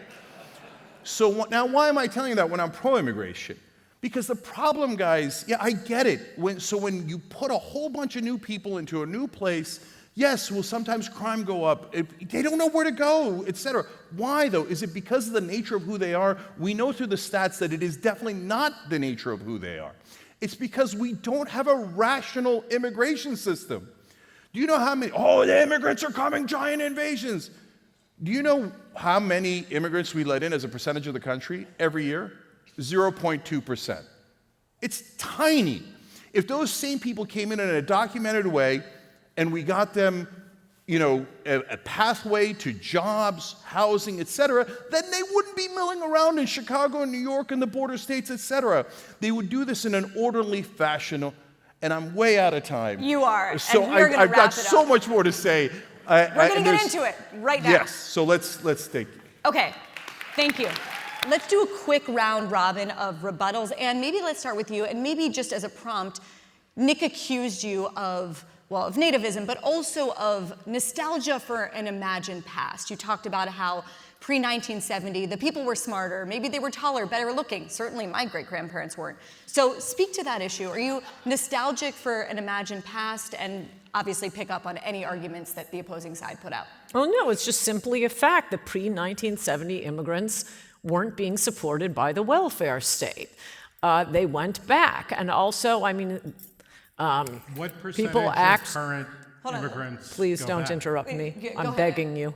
So now why am I telling you that when I'm pro-immigration? Because the problem, guys, yeah, I get it. When you put a whole bunch of new people into a new place, yes, will sometimes crime go up? They don't know where to go, etc. Why, though? Is it because of the nature of who they are? We know through the stats that it is definitely not the nature of who they are. It's because we don't have a rational immigration system. Do you know how many, the immigrants are coming, giant invasions. Do you know how many immigrants we let in as a percentage of the country every year? 0.2%. It's tiny. If those same people came in a documented way and we got them, a pathway to jobs, housing, etc., then they wouldn't be milling around in Chicago and New York and the border states, etc. They would do this in an orderly fashion, and I'm way out of time. You are. So and we're I've got wrap it so up. much more to say. We're going to get into it right now. Yes, so let's take it. Okay, thank you. Let's do a quick round robin of rebuttals, and maybe let's start with you, and maybe just as a prompt, Nick accused you of nativism, but also of nostalgia for an imagined past. You talked about how pre-1970, the people were smarter, maybe they were taller, better looking. Certainly my great-grandparents weren't. So speak to that issue. Are you nostalgic for an imagined past, and obviously pick up on any arguments that the opposing side put out? Oh, no, it's just simply a fact. The pre-1970 immigrants weren't being supported by the welfare state. They went back. And also, what percentage people act... of current immigrants Please go don't back? interrupt me. Go I'm ahead. begging you.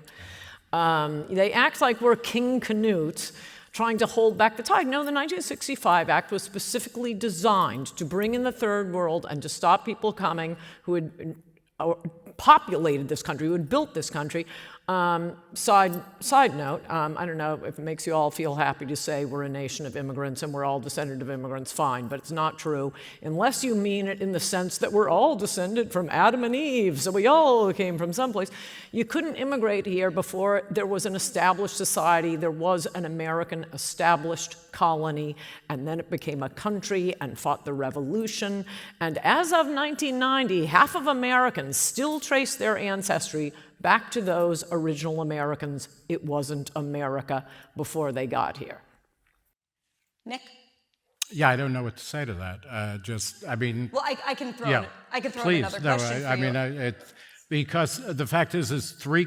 They act like we're King Canute trying to hold back the tide. No, the 1965 Act was specifically designed to bring in the third world and to stop people coming who had populated this country, who had built this country. Side note, I don't know if it makes you all feel happy to say we're a nation of immigrants and we're all descended of immigrants, fine, but it's not true unless you mean it in the sense that we're all descended from Adam and Eve, so we all came from someplace. You couldn't immigrate here before there was an established society, there was an American established colony, and then it became a country and fought the revolution. And as of 1990, half of Americans still trace their ancestry back to those original Americans. It wasn't America before they got here. Nick? Yeah, I don't know what to say to that. Well, I can throw in another question for you. Because the fact is 4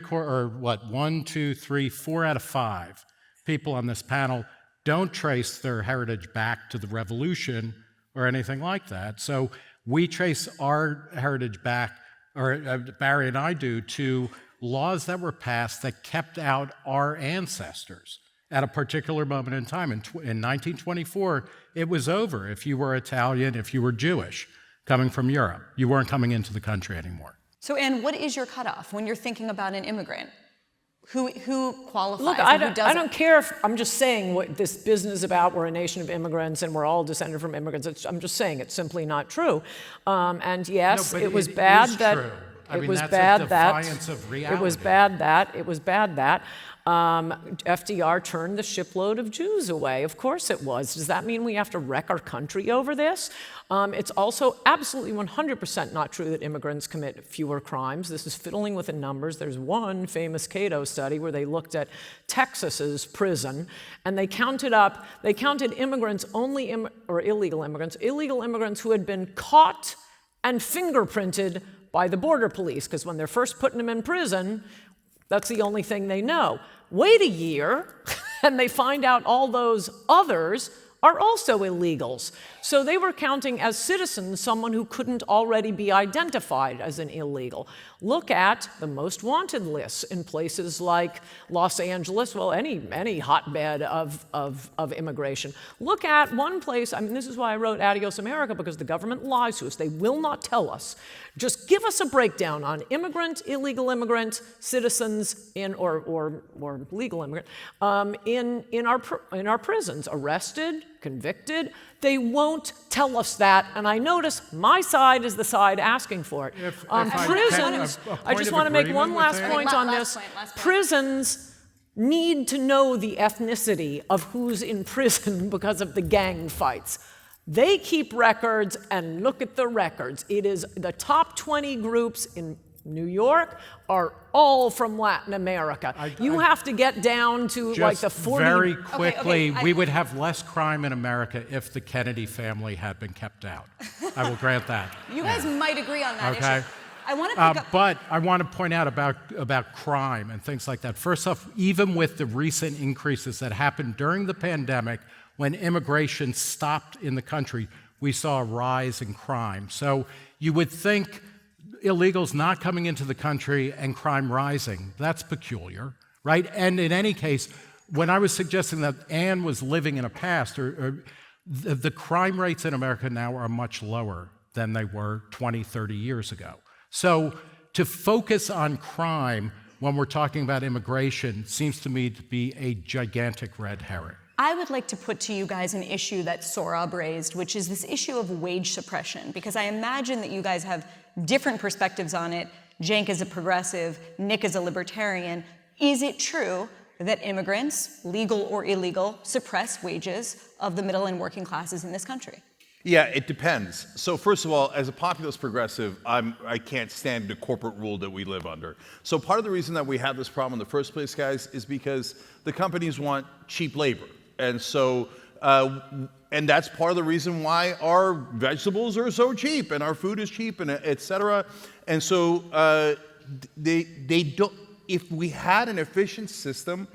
out of 5 people on this panel don't trace their heritage back to the revolution or anything like that. So we trace our heritage back, or Barry and I do, to laws that were passed that kept out our ancestors at a particular moment in time. In 1924, it was over. If you were Italian, if you were Jewish, coming from Europe, you weren't coming into the country anymore. So, Anne, what is your cutoff when you're thinking about an immigrant? Who qualifies Look, and who doesn't? I don't care if I'm just saying what this business about we're a nation of immigrants and we're all descended from immigrants. I'm just saying it's simply not true. And yes, No, but it was it bad is that. True. I mean, was that's bad a that defiance of reality. it was bad that FDR turned the shipload of Jews away. Of course it was. Does that mean we have to wreck our country over this? It's also absolutely 100% not true that immigrants commit fewer crimes. This is fiddling with the numbers. There's one famous Cato study where they looked at Texas's prison, and they counted immigrants or illegal immigrants who had been caught and fingerprinted by the border police, because when they're first putting them in prison, that's the only thing they know. Wait a year, and they find out all those others are also illegals. So they were counting as citizens someone who couldn't already be identified as an illegal. Look at the most wanted lists in places like Los Angeles, well, any hotbed of immigration. Look at one place, I mean, this is why I wrote Adios America, because the government lies to us. They will not tell us. Just give us a breakdown on immigrant, illegal immigrant, citizens or legal immigrant in our prisons, arrested, convicted. They won't tell us that, and I notice my side is the side asking for it. Prisons, I just want to make one last point on this. Prisons need to know the ethnicity of who's in prison because of the gang fights. They keep records, and look at the records. It is the top 20 groups in New York are all from Latin America. You have to get down to like the 40. Very quickly, we would have less crime in America if the Kennedy family had been kept out. I will grant that. You guys might agree on that Okay. issue. I want to pick up. But I want to point out about crime and things like that. First off, even with the recent increases that happened during the pandemic, when immigration stopped in the country, we saw a rise in crime. So you would think illegals not coming into the country and crime rising, that's peculiar, right? And in any case, when I was suggesting that Anne was living in a past, the crime rates in America now are much lower than they were 20, 30 years ago. So to focus on crime when we're talking about immigration seems to me to be a gigantic red herring. I would like to put to you guys an issue that Sohrab raised, which is this issue of wage suppression, because I imagine that you guys have different perspectives on it. Cenk is a progressive, Nick is a libertarian. Is it true that immigrants, legal or illegal, suppress wages of the middle and working classes in this country? Yeah, it depends. So first of all, as a populist progressive, I can't stand the corporate rule that we live under. So part of the reason that we have this problem in the first place, guys, is because the companies want cheap labor. And so, and that's part of the reason why our vegetables are so cheap and our food is cheap and et cetera. And so they don't, if we had an efficient system,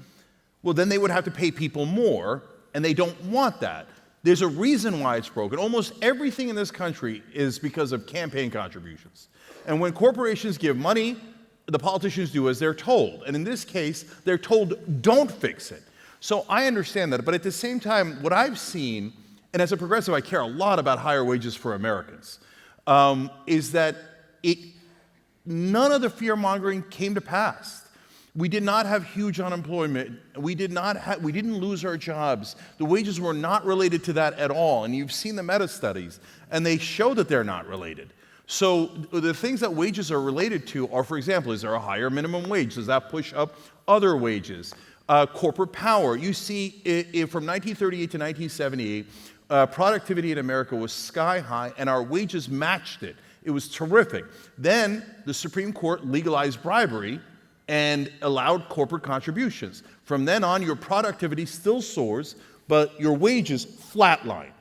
well, then they would have to pay people more, and they don't want that. There's a reason why it's broken. Almost everything in this country is because of campaign contributions. And when corporations give money, the politicians do as they're told. And in this case, they're told, don't fix it. So I understand that, but at the same time, what I've seen, and as a progressive, I care a lot about higher wages for Americans, is that none of the fear-mongering came to pass. We did not have huge unemployment. We didn't lose our jobs. The wages were not related to that at all, and you've seen the meta-studies, and they show that they're not related. So the things that wages are related to are, for example, is there a higher minimum wage? Does that push up other wages? Corporate power. You see, from 1938 to 1978, productivity in America was sky high, and our wages matched it. It was terrific. Then the Supreme Court legalized bribery and allowed corporate contributions. From then on, your productivity still soars, but your wages flatline.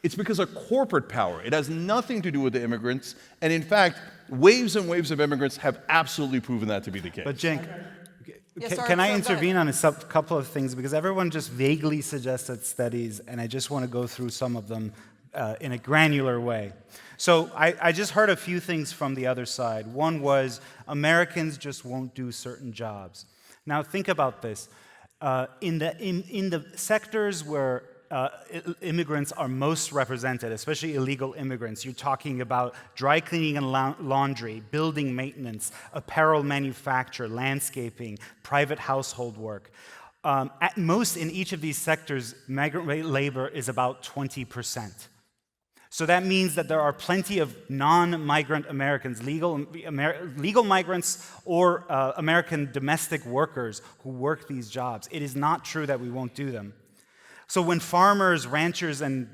It's because of corporate power. It has nothing to do with the immigrants, and in fact, waves and waves of immigrants have absolutely proven that to be the case. But Cenk, Yes, can I intervene on a couple of things? Because everyone just vaguely suggested studies, and I just want to go through some of them in a granular way. So I just heard a few things from the other side. One was Americans just won't do certain jobs. Now think about this. In the sectors where immigrants are most represented, especially illegal immigrants. You're talking about dry cleaning and laundry, building maintenance, apparel manufacture, landscaping, private household work. At most in each of these sectors, migrant labor is about 20%. So that means that there are plenty of non-migrant Americans, legal migrants or American domestic workers who work these jobs. It is not true that we won't do them. So when farmers, ranchers, and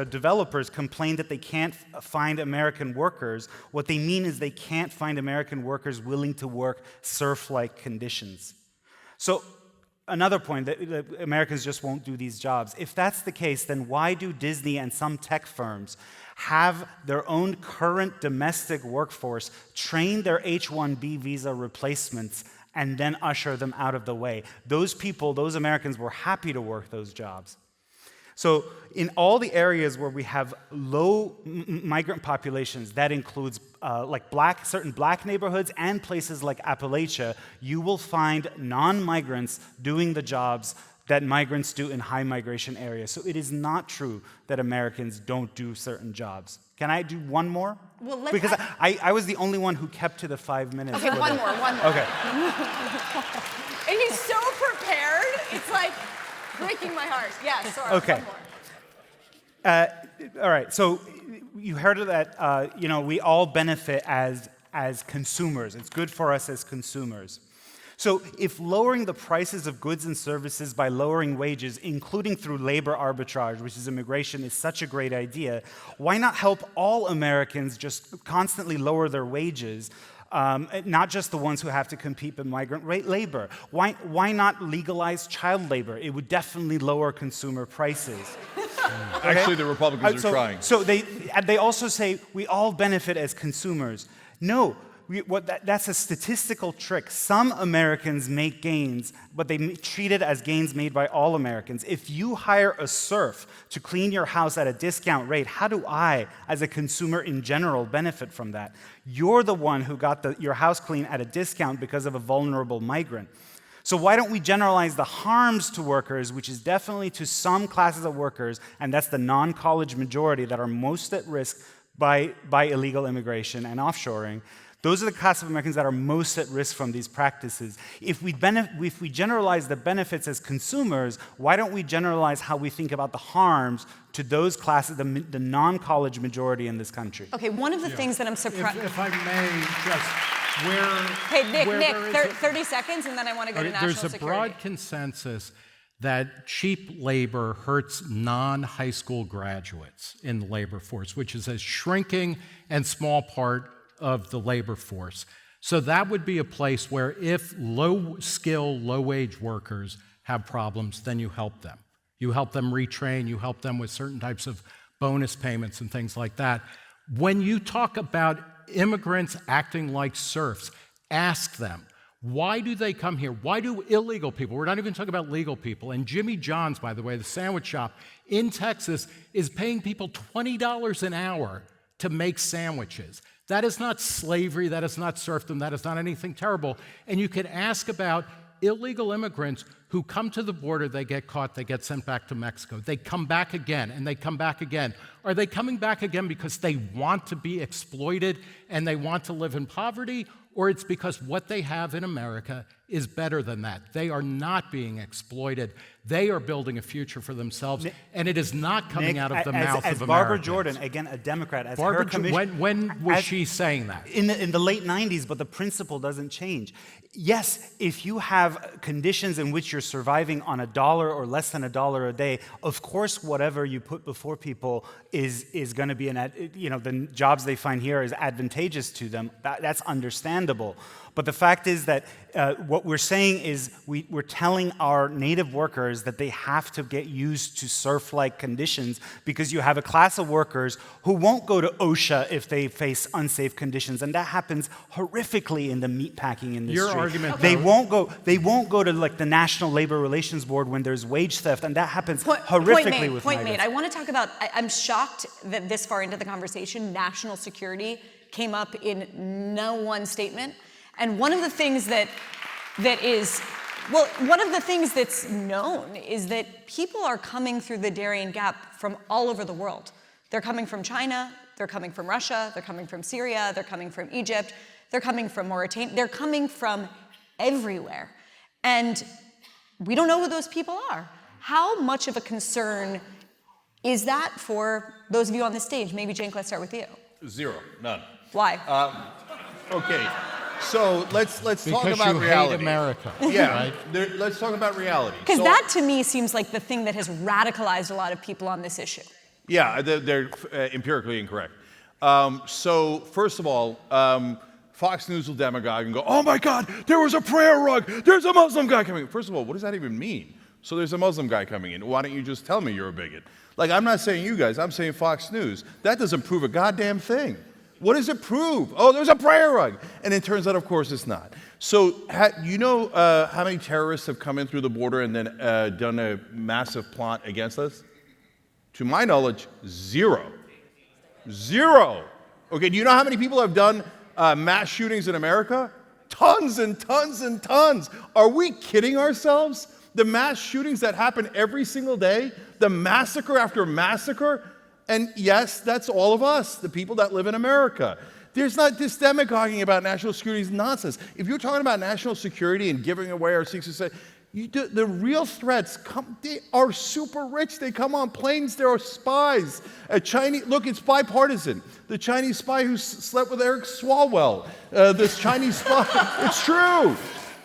developers complain that they can't find American workers, what they mean is they can't find American workers willing to work serf-like conditions. So another point, that Americans just won't do these jobs. If that's the case, then why do Disney and some tech firms have their own current domestic workforce train their H-1B visa replacements and then usher them out of the way? Those people, those Americans, were happy to work those jobs. So in all the areas where we have low migrant populations, that includes certain black neighborhoods and places like Appalachia, you will find non-migrants doing the jobs that migrants do in high migration areas. So it is not true that Americans don't do certain jobs. Can I do one more? Well, let's because I was the only one who kept to the 5 minutes. Okay, one more. Okay. And he's so prepared. It's like breaking my heart. Yeah, sorry. Okay. One more. All right. So you heard of that. We all benefit as consumers. It's good for us as consumers. So if lowering the prices of goods and services by lowering wages, including through labor arbitrage, which is immigration, is such a great idea, why not help all Americans just constantly lower their wages? Not just the ones who have to compete with migrant labor. Why not legalize child labor? It would definitely lower consumer prices. Actually, the Republicans are trying. So they also say we all benefit as consumers. No, that's a statistical trick. Some Americans make gains, but they treat it as gains made by all Americans. If you hire a serf to clean your house at a discount rate, how do I, as a consumer in general, benefit from that? You're the one who got your house cleaned at a discount because of a vulnerable migrant. So why don't we generalize the harms to workers, which is definitely to some classes of workers, and that's the non-college majority that are most at risk by illegal immigration and offshoring. Those are the class of Americans that are most at risk from these practices. If we generalize the benefits as consumers, why don't we generalize how we think about the harms to those classes, the non-college majority in this country? Okay, one of the things that I'm surprised... If I may just... Hey, Nick, 30 seconds, and then I want to go to national security. There's a broad consensus that cheap labor hurts non-high school graduates in the labor force, which is a shrinking and small part of the labor force. So that would be a place where if low-skill, low-wage workers have problems, then you help them. You help them retrain, you help them with certain types of bonus payments and things like that. When you talk about immigrants acting like serfs, ask them, why do they come here? Why do illegal people, we're not even talking about legal people, and Jimmy John's, by the way, the sandwich shop in Texas, is paying people $20 an hour to make sandwiches. That is not slavery, that is not serfdom, that is not anything terrible. And you can ask about illegal immigrants who come to the border, they get caught, they get sent back to Mexico. They come back again, and they come back again. Are they coming back again because they want to be exploited and they want to live in poverty? Or it's because what they have in America is better than that. They are not being exploited. They are building a future for themselves, and it is not coming out of the mouth of Americans. As Barbara Jordan, again, a Democrat, as her commission... When was she saying that? In the late 90s, but the principle doesn't change. Yes, if you have conditions in which you're surviving on $1 or less than $1 a day, of course, whatever you put before people is going to be the jobs they find here is advantageous to them. That's understandable. But the fact is that what we're saying is we're telling our native workers that they have to get used to serf-like conditions because you have a class of workers who won't go to OSHA if they face unsafe conditions, and that happens horrifically in the meatpacking industry. Your argument, they won't go to like the National Labor Relations Board when there's wage theft, and that happens horrifically with migrants. I want to talk about. I'm shocked that this far into the conversation, national security came up in no one statement. And one of the things one of the things that's known is that people are coming through the Darien Gap from all over the world. They're coming from China, they're coming from Russia, they're coming from Syria, they're coming from Egypt, they're coming from Mauritania, they're coming from everywhere. And we don't know who those people are. How much of a concern Is that, for those of you on the stage, maybe Cenk, let's start with you. Zero, none. Why? Okay, so let's talk Because about you reality. hate America. Yeah, Right? let's talk about reality. Because So- that, to me, seems like the thing that has radicalized a lot of people on this issue. Yeah, they're empirically incorrect. So first of all, Fox News will demagogue and go, "Oh my God, there was a prayer rug. There's a Muslim guy coming." First of all, what does that even mean? So there's a Muslim guy coming in. Why don't you just tell me you're a bigot? Like, I'm not saying you guys, I'm saying Fox News. That doesn't prove a goddamn thing. What does it prove? Oh, there's a prayer rug. And it turns out, of course, it's not. So you know how many terrorists have come in through the border and then done a massive plot against us? To my knowledge, zero. Zero. Okay, do you know how many people have done mass shootings in America? Tons and tons and tons. Are we kidding ourselves? The mass shootings that happen every single day, the massacre after massacre, and yes, that's all of us, the people that live in America. There's not this demagoguing about national security is nonsense. If you're talking about national security and giving away our secrets, the real threats come. They are super rich. They come on planes. There are spies. Look, it's bipartisan. The Chinese spy who slept with Eric Swalwell. This Chinese spy. It's true.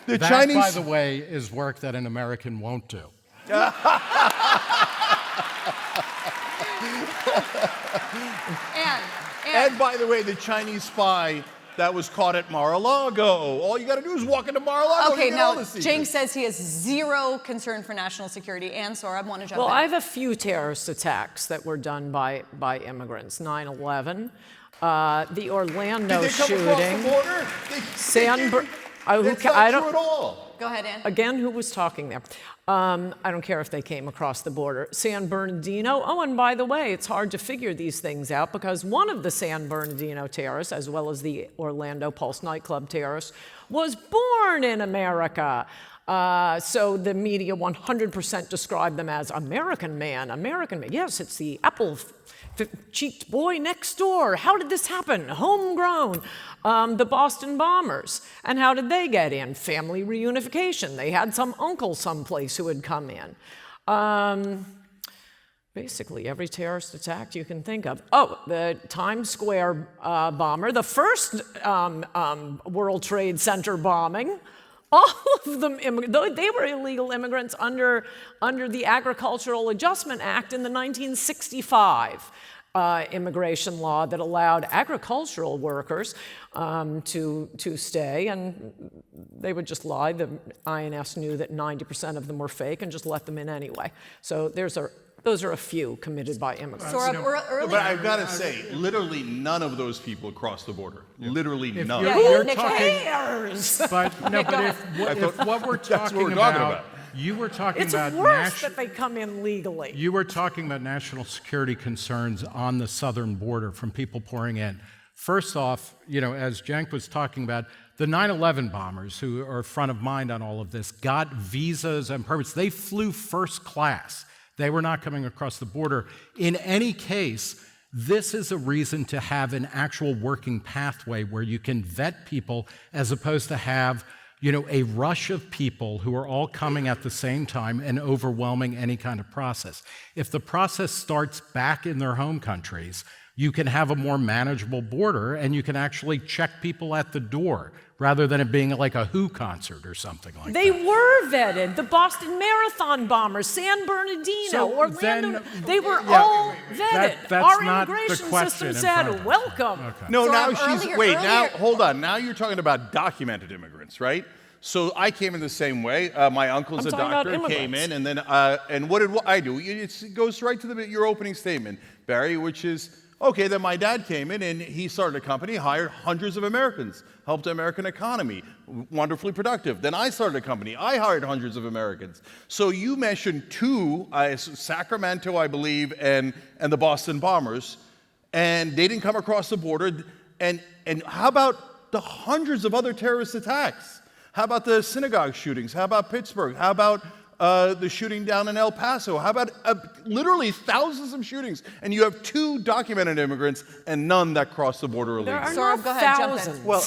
That, by the way, is work that an American won't do. And by the way, the Chinese spy that was caught at Mar-a-Lago. All you got to do is walk into Mar-a-Lago. Okay, and get all now the secrets. Cenk says he has zero concern for national security. And Sohrab, want to jump in? Well, I have a few terrorist attacks that were done by immigrants. 9/11, the Orlando Did they come shooting, across the border? San Bernardino. That's not true at all. Go ahead, Ann. Again, who was talking there? I don't care if they came across the border. San Bernardino. Oh, and by the way, it's hard to figure these things out because one of the San Bernardino terrorists, as well as the Orlando Pulse nightclub terrorist, was born in America. So the media 100% described them as American man, American man. Yes, it's the apple-cheeked boy next door. How did this happen? Homegrown. The Boston bombers. And how did they get in? Family reunification. They had some uncle someplace who had come in. Basically, every terrorist attack you can think of. Oh, the Times Square bomber, the first World Trade Center bombing. All of them, they were illegal immigrants under the Agricultural Adjustment Act in the 1965 immigration law that allowed agricultural workers to stay, and they would just lie. The INS knew that 90% of them were fake and just let them in anyway. So those are a few committed by immigrants. But I've got to say, literally none of those people crossed the border. Literally none. You're Nick talking, but no, but if what we're talking about, you were talking it's about worse that they come in legally. You were talking about national security concerns on the southern border from people pouring in. First off, as Cenk was talking about, the 9/11 bombers, who are front of mind on all of this, got visas and permits. They flew first class. They were not coming across the border. In any case, this is a reason to have an actual working pathway where you can vet people as opposed to have a rush of people who are all coming at the same time and overwhelming any kind of process. If the process starts back in their home countries, you can have a more manageable border and you can actually check people at the door rather than it being like a Who concert or something like that. They were vetted. The Boston Marathon bombers, San Bernardino, Orlando, they were all vetted. That's Our not immigration the question system said, welcome. Okay. No, So now earlier- now hold on. Now you're talking about documented immigrants, right? So I came in the same way. My uncle's a doctor, came in, and then and what did I do? It goes right to your opening statement, Barry, which is, okay, then my dad came in and he started a company, hired hundreds of Americans, helped the American economy, wonderfully productive. Then I started a company, I hired hundreds of Americans. So you mentioned two, Sacramento, I believe, and the Boston bombers, and they didn't come across the border. And how about the hundreds of other terrorist attacks? How about the synagogue shootings? How about Pittsburgh? How about the shooting down in El Paso? How about literally thousands of shootings? And you have two documented immigrants and none that cross the border illegally. There are Sohrab, go ahead, jump in. thousands. Well,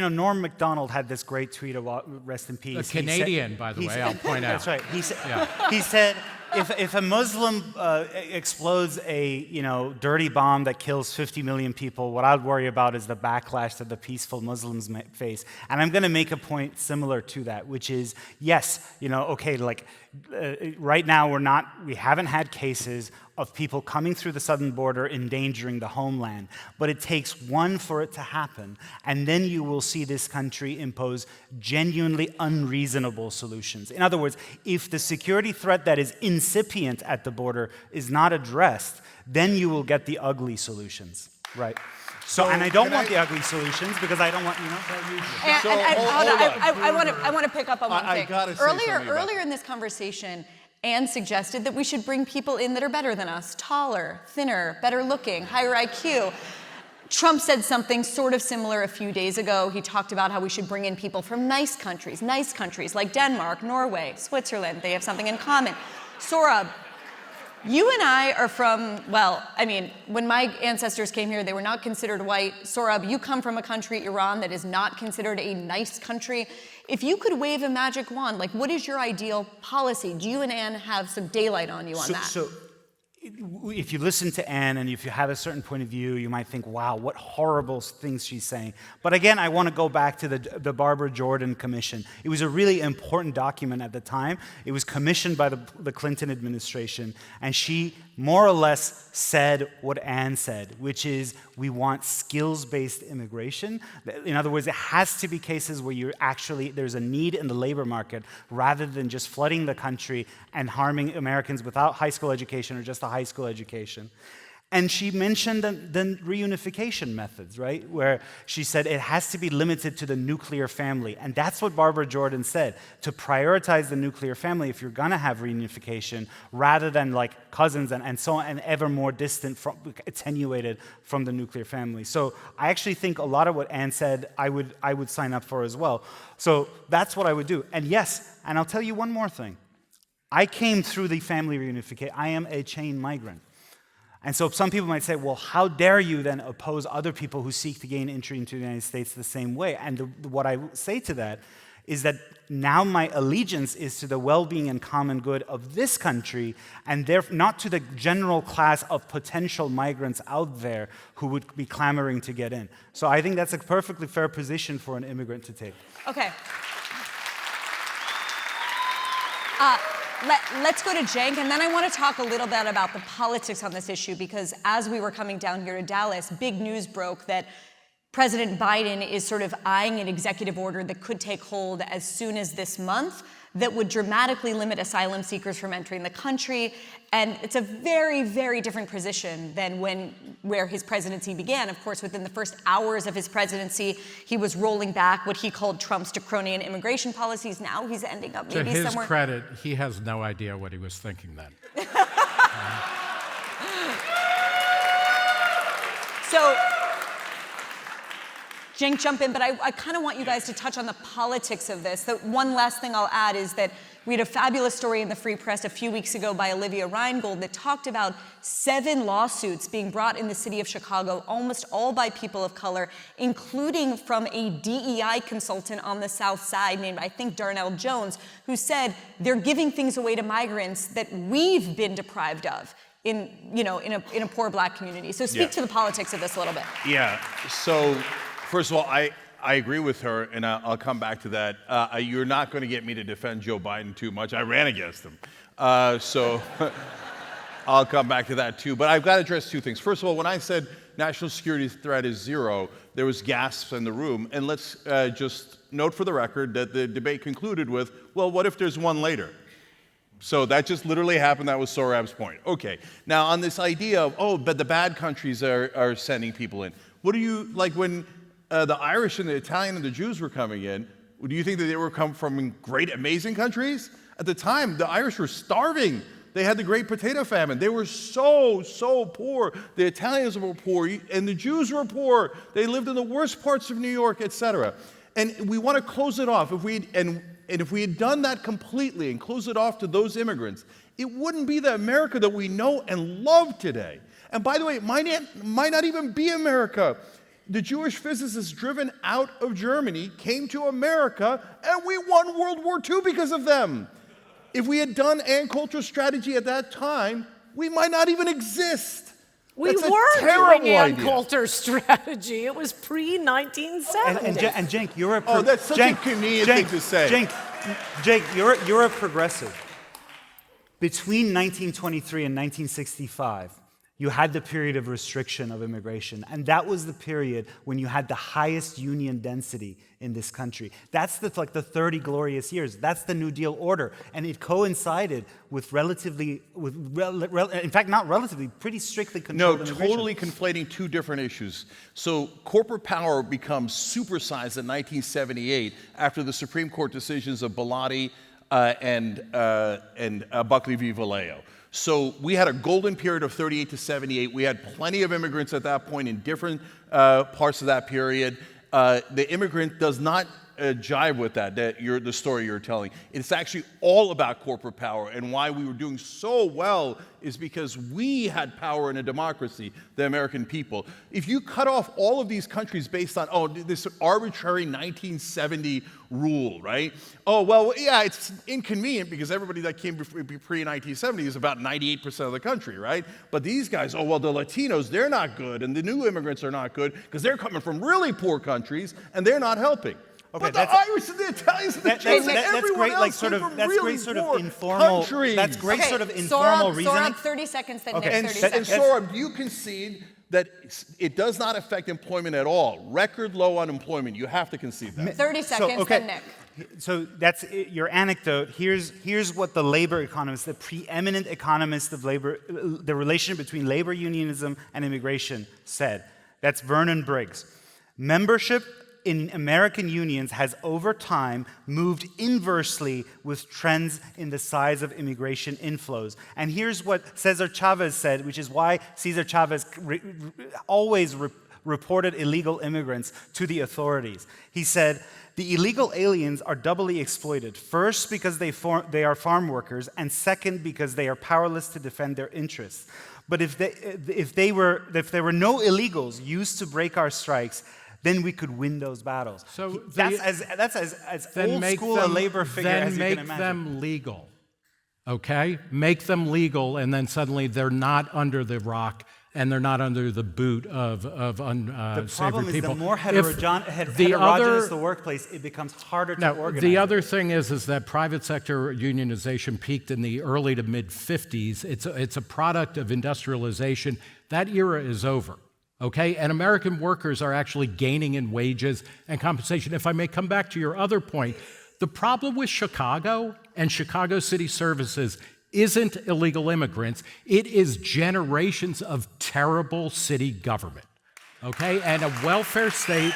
Norm MacDonald had this great tweet about rest in peace. A Canadian, by the way, I'll point out. That's right. He said, if a Muslim explodes a dirty bomb that kills 50 million people, what I'd worry about is the backlash that the peaceful Muslims face. And I'm going to make a point similar to that, which is yes, right now we haven't had cases of people coming through the southern border endangering the homeland. But it takes one for it to happen, and then you will see this country impose genuinely unreasonable solutions. In other words, if the security threat that is incipient at the border is not addressed, then you will get the ugly solutions, right? So, and I don't want the ugly solutions because I don't want, I want to pick up on one thing. Earlier in this conversation, Anne suggested that we should bring people in that are better than us, taller, thinner, better looking, higher IQ. Trump said something sort of similar a few days ago. He talked about how we should bring in people from nice countries like Denmark, Norway, Switzerland. They have something in common. Sohrab, you and I are from, when my ancestors came here, they were not considered white. Sohrab, you come from a country, Iran, that is not considered a nice country. If you could wave a magic wand, what is your ideal policy? Do you and Anne have some daylight on you on that? So if you listen to Anne and if you have a certain point of view, you might think, wow, what horrible things she's saying. But again, I want to go back to the Barbara Jordan Commission. It was a really important document at the time. It was commissioned by the Clinton administration, and she more or less said what Anne said, which is we want skills-based immigration. In other words, it has to be cases where there's a need in the labor market rather than just flooding the country and harming Americans without high school education or just a high school education. And she mentioned the reunification methods, right? Where she said it has to be limited to the nuclear family. And that's what Barbara Jordan said, to prioritize the nuclear family if you're going to have reunification, rather than cousins and so on, and ever more distant, attenuated from the nuclear family. So I actually think a lot of what Anne said, I would sign up for as well. So that's what I would do. And yes, and I'll tell you one more thing. I came through the family reunification. I am a chain migrant. And so some people might say, well, how dare you then oppose other people who seek to gain entry into the United States the same way? And what I say to that is that now my allegiance is to the well-being and common good of this country, and not to the general class of potential migrants out there who would be clamoring to get in. So I think that's a perfectly fair position for an immigrant to take. Okay. Let's go to Cenk, and then I want to talk a little bit about the politics on this issue, because as we were coming down here to Dallas, big news broke that President Biden is sort of eyeing an executive order that could take hold as soon as this month that would dramatically limit asylum seekers from entering the country. And it's a very, very different position than where his presidency began. Of course, within the first hours of his presidency, he was rolling back what he called Trump's draconian immigration policies. Now he's ending up maybe somewhere. To his credit, he has no idea what he was thinking then. So, Cenk, jump in, but I kind of want you guys to touch on the politics of this. The one last thing I'll add is that we had a fabulous story in the Free Press a few weeks ago by Olivia Reingold that talked about 7 lawsuits being brought in the city of Chicago, almost all by people of color, including from a DEI consultant on the South Side named, I think, Darnell Jones, who said they're giving things away to migrants that we've been deprived of in a poor Black community. So speak to the politics of this a little bit. Yeah. So first of all, I agree with her, and I'll come back to that. You're not going to get me to defend Joe Biden too much. I ran against him. So I'll come back to that too. But I've got to address 2 things. First of all, when I said national security threat is 0, there was gasps in the room. And let's just note for the record that the debate concluded with, well, what if there's one later? So that just literally happened. That was Sohrab's point. Okay. Now, on this idea of, but the bad countries are sending people in. What do you, like when the Irish and the Italian and the Jews were coming in, do you think that they were come from great, amazing countries? At the time, the Irish were starving. They had the Great Potato Famine. They were so poor. The Italians were poor, and the Jews were poor. They lived in the worst parts of New York, etc. And we want to close it off. If we had done that completely and closed it off to those immigrants, it wouldn't be the America that we know and love today. And by the way, it might not even be America. The Jewish physicists driven out of Germany came to America, and we won World War II because of them. If we had done Ann Coulter's strategy at that time, we might not even exist. We That's were a terrible doing Ann idea. Coulter's strategy. It was pre-1970. And Cenk, you're a that's such a Canadian thing to say. Cenk, you're a progressive. Between 1923 and 1965, you had the period of restriction of immigration, and that was the period when you had the highest union density in this country. That's like the 30 glorious years. That's the New Deal order, and it coincided with in fact, not relatively, pretty strictly controlled immigration. Totally conflating two different issues. So corporate power becomes supersized in 1978 after the Supreme Court decisions of Bellotti and Buckley v. Vallejo. So we had a golden period of 38 to 78. We had plenty of immigrants at that point in different parts of that period. The immigrant does not jive with the story you're telling. It's actually all about corporate power, and why we were doing so well is because we had power in a democracy, the American people. If you cut off all of these countries based on, this arbitrary 1970 rule, right? It's inconvenient because everybody that came pre-1970 is about 98% of the country, right? But these guys, the Latinos, they're not good, and the new immigrants are not good because they're coming from really poor countries, and they're not helping. Okay, but the Irish and the Italians and the Jews and everyone else came from really poor countries. That's great sort of informal reasoning. Sohrab, 30 seconds, then Nick, 30 seconds. And Sohrab, do you concede that it does not affect employment at all? Record low unemployment. You have to concede that. 30 seconds, then Nick. So that's your anecdote. Here's what the labor economist, the preeminent economist of labor, the relation between labor unionism and immigration said. That's Vernon Briggs. Membership in American unions has over time moved inversely with trends in the size of immigration inflows. And here's what Cesar Chavez said, which is why Cesar Chavez always reported illegal immigrants to the authorities. He said, the illegal aliens are doubly exploited. First, because they are farm workers, and second, because they are powerless to defend their interests. But if there were no illegals used to break our strikes, then we could win those battles. So that's as old school a labor figure as you can imagine. Then make them legal, okay? Make them legal, and then suddenly they're not under the rock and they're not under the boot of unsavory people. The problem is the more heterogeneous the workplace, it becomes harder to organize. The other thing is that private sector unionization peaked in the early to mid-50s. It's a product of industrialization. That era is over. Okay, and American workers are actually gaining in wages and compensation. If I may come back to your other point, the problem with Chicago and Chicago City Services isn't illegal immigrants, it is generations of terrible city government, okay, and a welfare state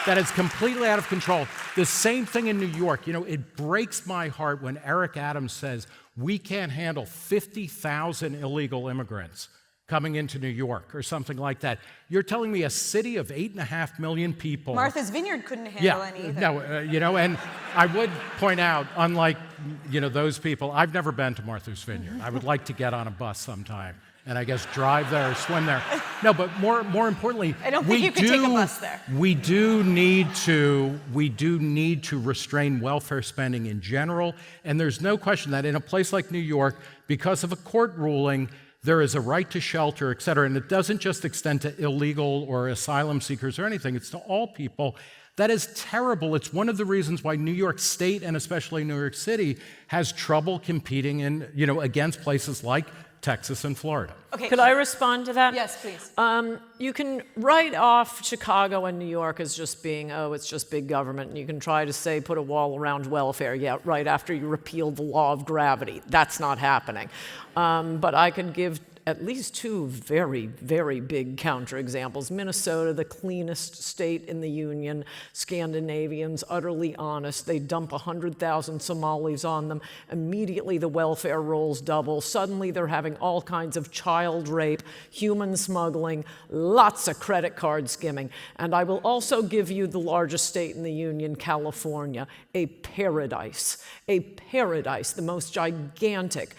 that is completely out of control. The same thing in New York. It breaks my heart when Eric Adams says we can't handle 50,000 illegal immigrants coming into New York or something like that. You're telling me a city of 8.5 million people. Martha's Vineyard couldn't handle any either. No, and I would point out, unlike those people, I've never been to Martha's Vineyard. I would like to get on a bus sometime and I guess drive there or swim there. No, but more importantly, I don't think you could take a bus there. We do need to restrain welfare spending in general, and there's no question that in a place like New York, because of a court ruling, there is a right to shelter, et cetera, and it doesn't just extend to illegal or asylum seekers or anything, it's to all people. That is terrible. It's one of the reasons why New York State, and especially New York City, has trouble competing against places like Texas and Florida. Okay. Could I respond to that? Yes, please. You can write off Chicago and New York as just being, it's just big government, and you can try to say, put a wall around welfare, right after you repealed the law of gravity. That's not happening. But I could give at least two very, very big counterexamples. Minnesota, the cleanest state in the Union. Scandinavians, utterly honest. They dump 100,000 Somalis on them. Immediately the welfare rolls double. Suddenly they're having all kinds of child rape, human smuggling, lots of credit card skimming. And I will also give you the largest state in the Union, California, a paradise, the most gigantic,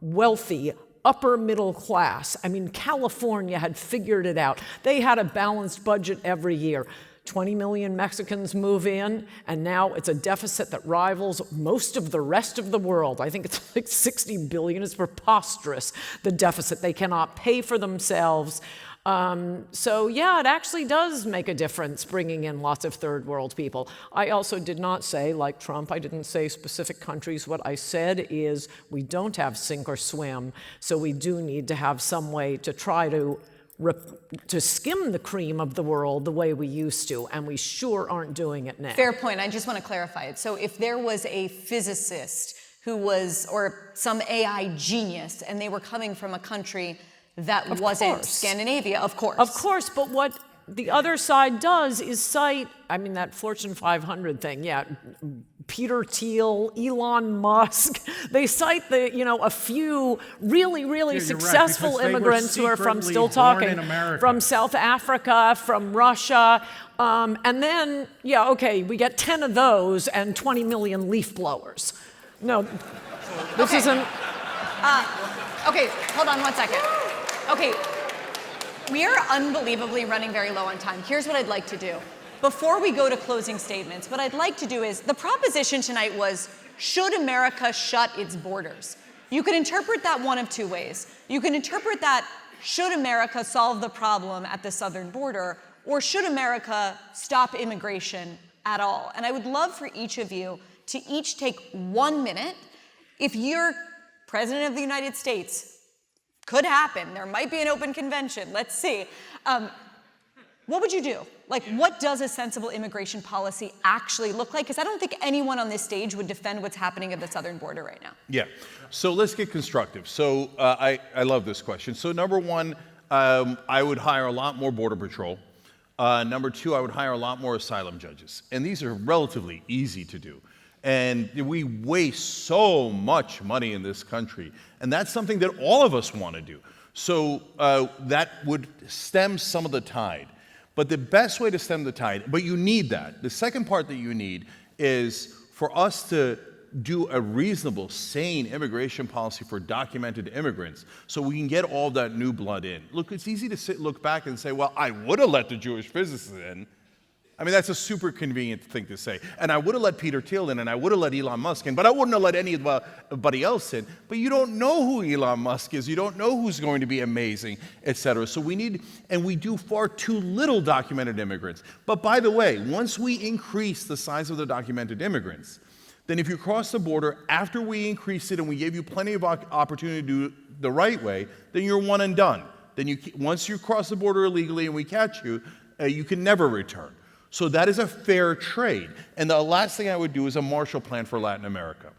wealthy, upper middle class. I mean, California had figured it out. They had a balanced budget every year. 20 million Mexicans move in, and now it's a deficit that rivals most of the rest of the world. I think it's like 60 billion. It's preposterous, the deficit. They cannot pay for themselves. So yeah, it actually does make a difference bringing in lots of third world people. I also did not say, like Trump, I didn't say specific countries. What I said is we don't have sink or swim, so we do need to have some way to try to skim the cream of the world the way we used to, and we sure aren't doing it now. Fair point. I just want to clarify it. So if there was a physicist who was, or some AI genius, and they were coming from a country that wasn't Scandinavia, of course. Of course, but what the other side does is cite, I mean, that Fortune 500 thing, yeah, Peter Thiel, Elon Musk, they cite a few really successful immigrants who are from South Africa, from Russia, and then, yeah, okay, we get 10 of those and 20 million leaf blowers. No, this isn't... Okay, hold on one second. Okay, we are unbelievably running very low on time. Here's what I'd like to do. Before we go to closing statements, what I'd like to do is, the proposition tonight was, should America shut its borders? You could interpret that one of two ways. You can interpret that, should America solve the problem at the southern border, or should America stop immigration at all? And I would love for each of you to each take 1 minute. If you're President of the United States, could happen. There might be an open convention. Let's see. What would you do? Like, what does a sensible immigration policy actually look like? Because I don't think anyone on this stage would defend what's happening at the southern border right now. Yeah. So let's get constructive. So I love this question. So number one, I would hire a lot more Border Patrol. Number two, I would hire a lot more asylum judges. And these are relatively easy to do. And we waste so much money in this country. And that's something that all of us want to do. So that would stem some of the tide. But the best way to stem the tide, but you need that. The second part that you need is for us to do a reasonable, sane immigration policy for documented immigrants so we can get all that new blood in. Look, it's easy to look back and say, well, I would have let the Jewish physicists in. I mean, that's a super convenient thing to say. And I would have let Peter Thiel in, and I would have let Elon Musk in, but I wouldn't have let anybody else in. But you don't know who Elon Musk is. You don't know who's going to be amazing, et cetera. So we need, and we do far too little documented immigrants. But by the way, once we increase the size of the documented immigrants, then if you cross the border, after we increase it and we gave you plenty of opportunity to do it the right way, then you're one and done. Then once you cross the border illegally and we catch you, you can never return. So that is a fair trade. And the last thing I would do is a Marshall Plan for Latin America.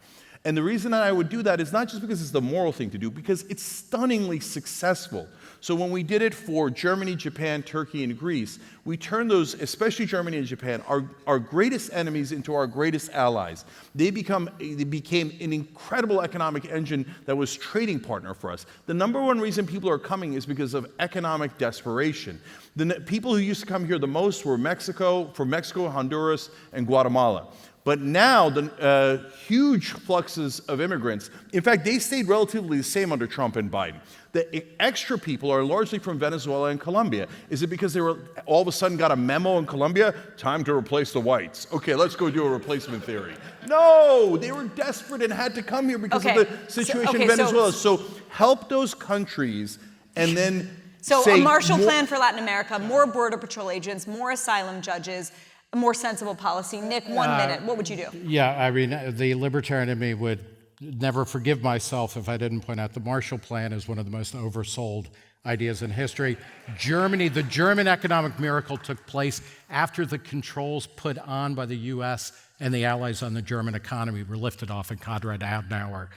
And the reason that I would do that is not just because it's the moral thing to do, because it's stunningly successful. So when we did it for Germany, Japan, Turkey, and Greece, we turned those, especially Germany and Japan, our greatest enemies into our greatest allies. They became an incredible economic engine that was trading partner for us. The number one reason people are coming is because of economic desperation. The people who used to come here the most were Mexico, Honduras, and Guatemala. But now, the huge fluxes of immigrants, in fact, they stayed relatively the same under Trump and Biden. The extra people are largely from Venezuela and Colombia. Is it because they were all of a sudden got a memo in Colombia? Time to replace the whites. Okay, let's go do a replacement theory. No, they were desperate and had to come here because of the situation in Venezuela. So help those countries and then a Marshall Plan for Latin America, more Border Patrol agents, more asylum judges, a more sensible policy. Nick, 1 minute. What would you do? Yeah, I mean, the libertarian in me would never forgive myself if I didn't point out the Marshall Plan is one of the most oversold ideas in history. Germany, the German economic miracle took place after the controls put on by the U.S. and the allies on the German economy were lifted off, and Konrad Adenauer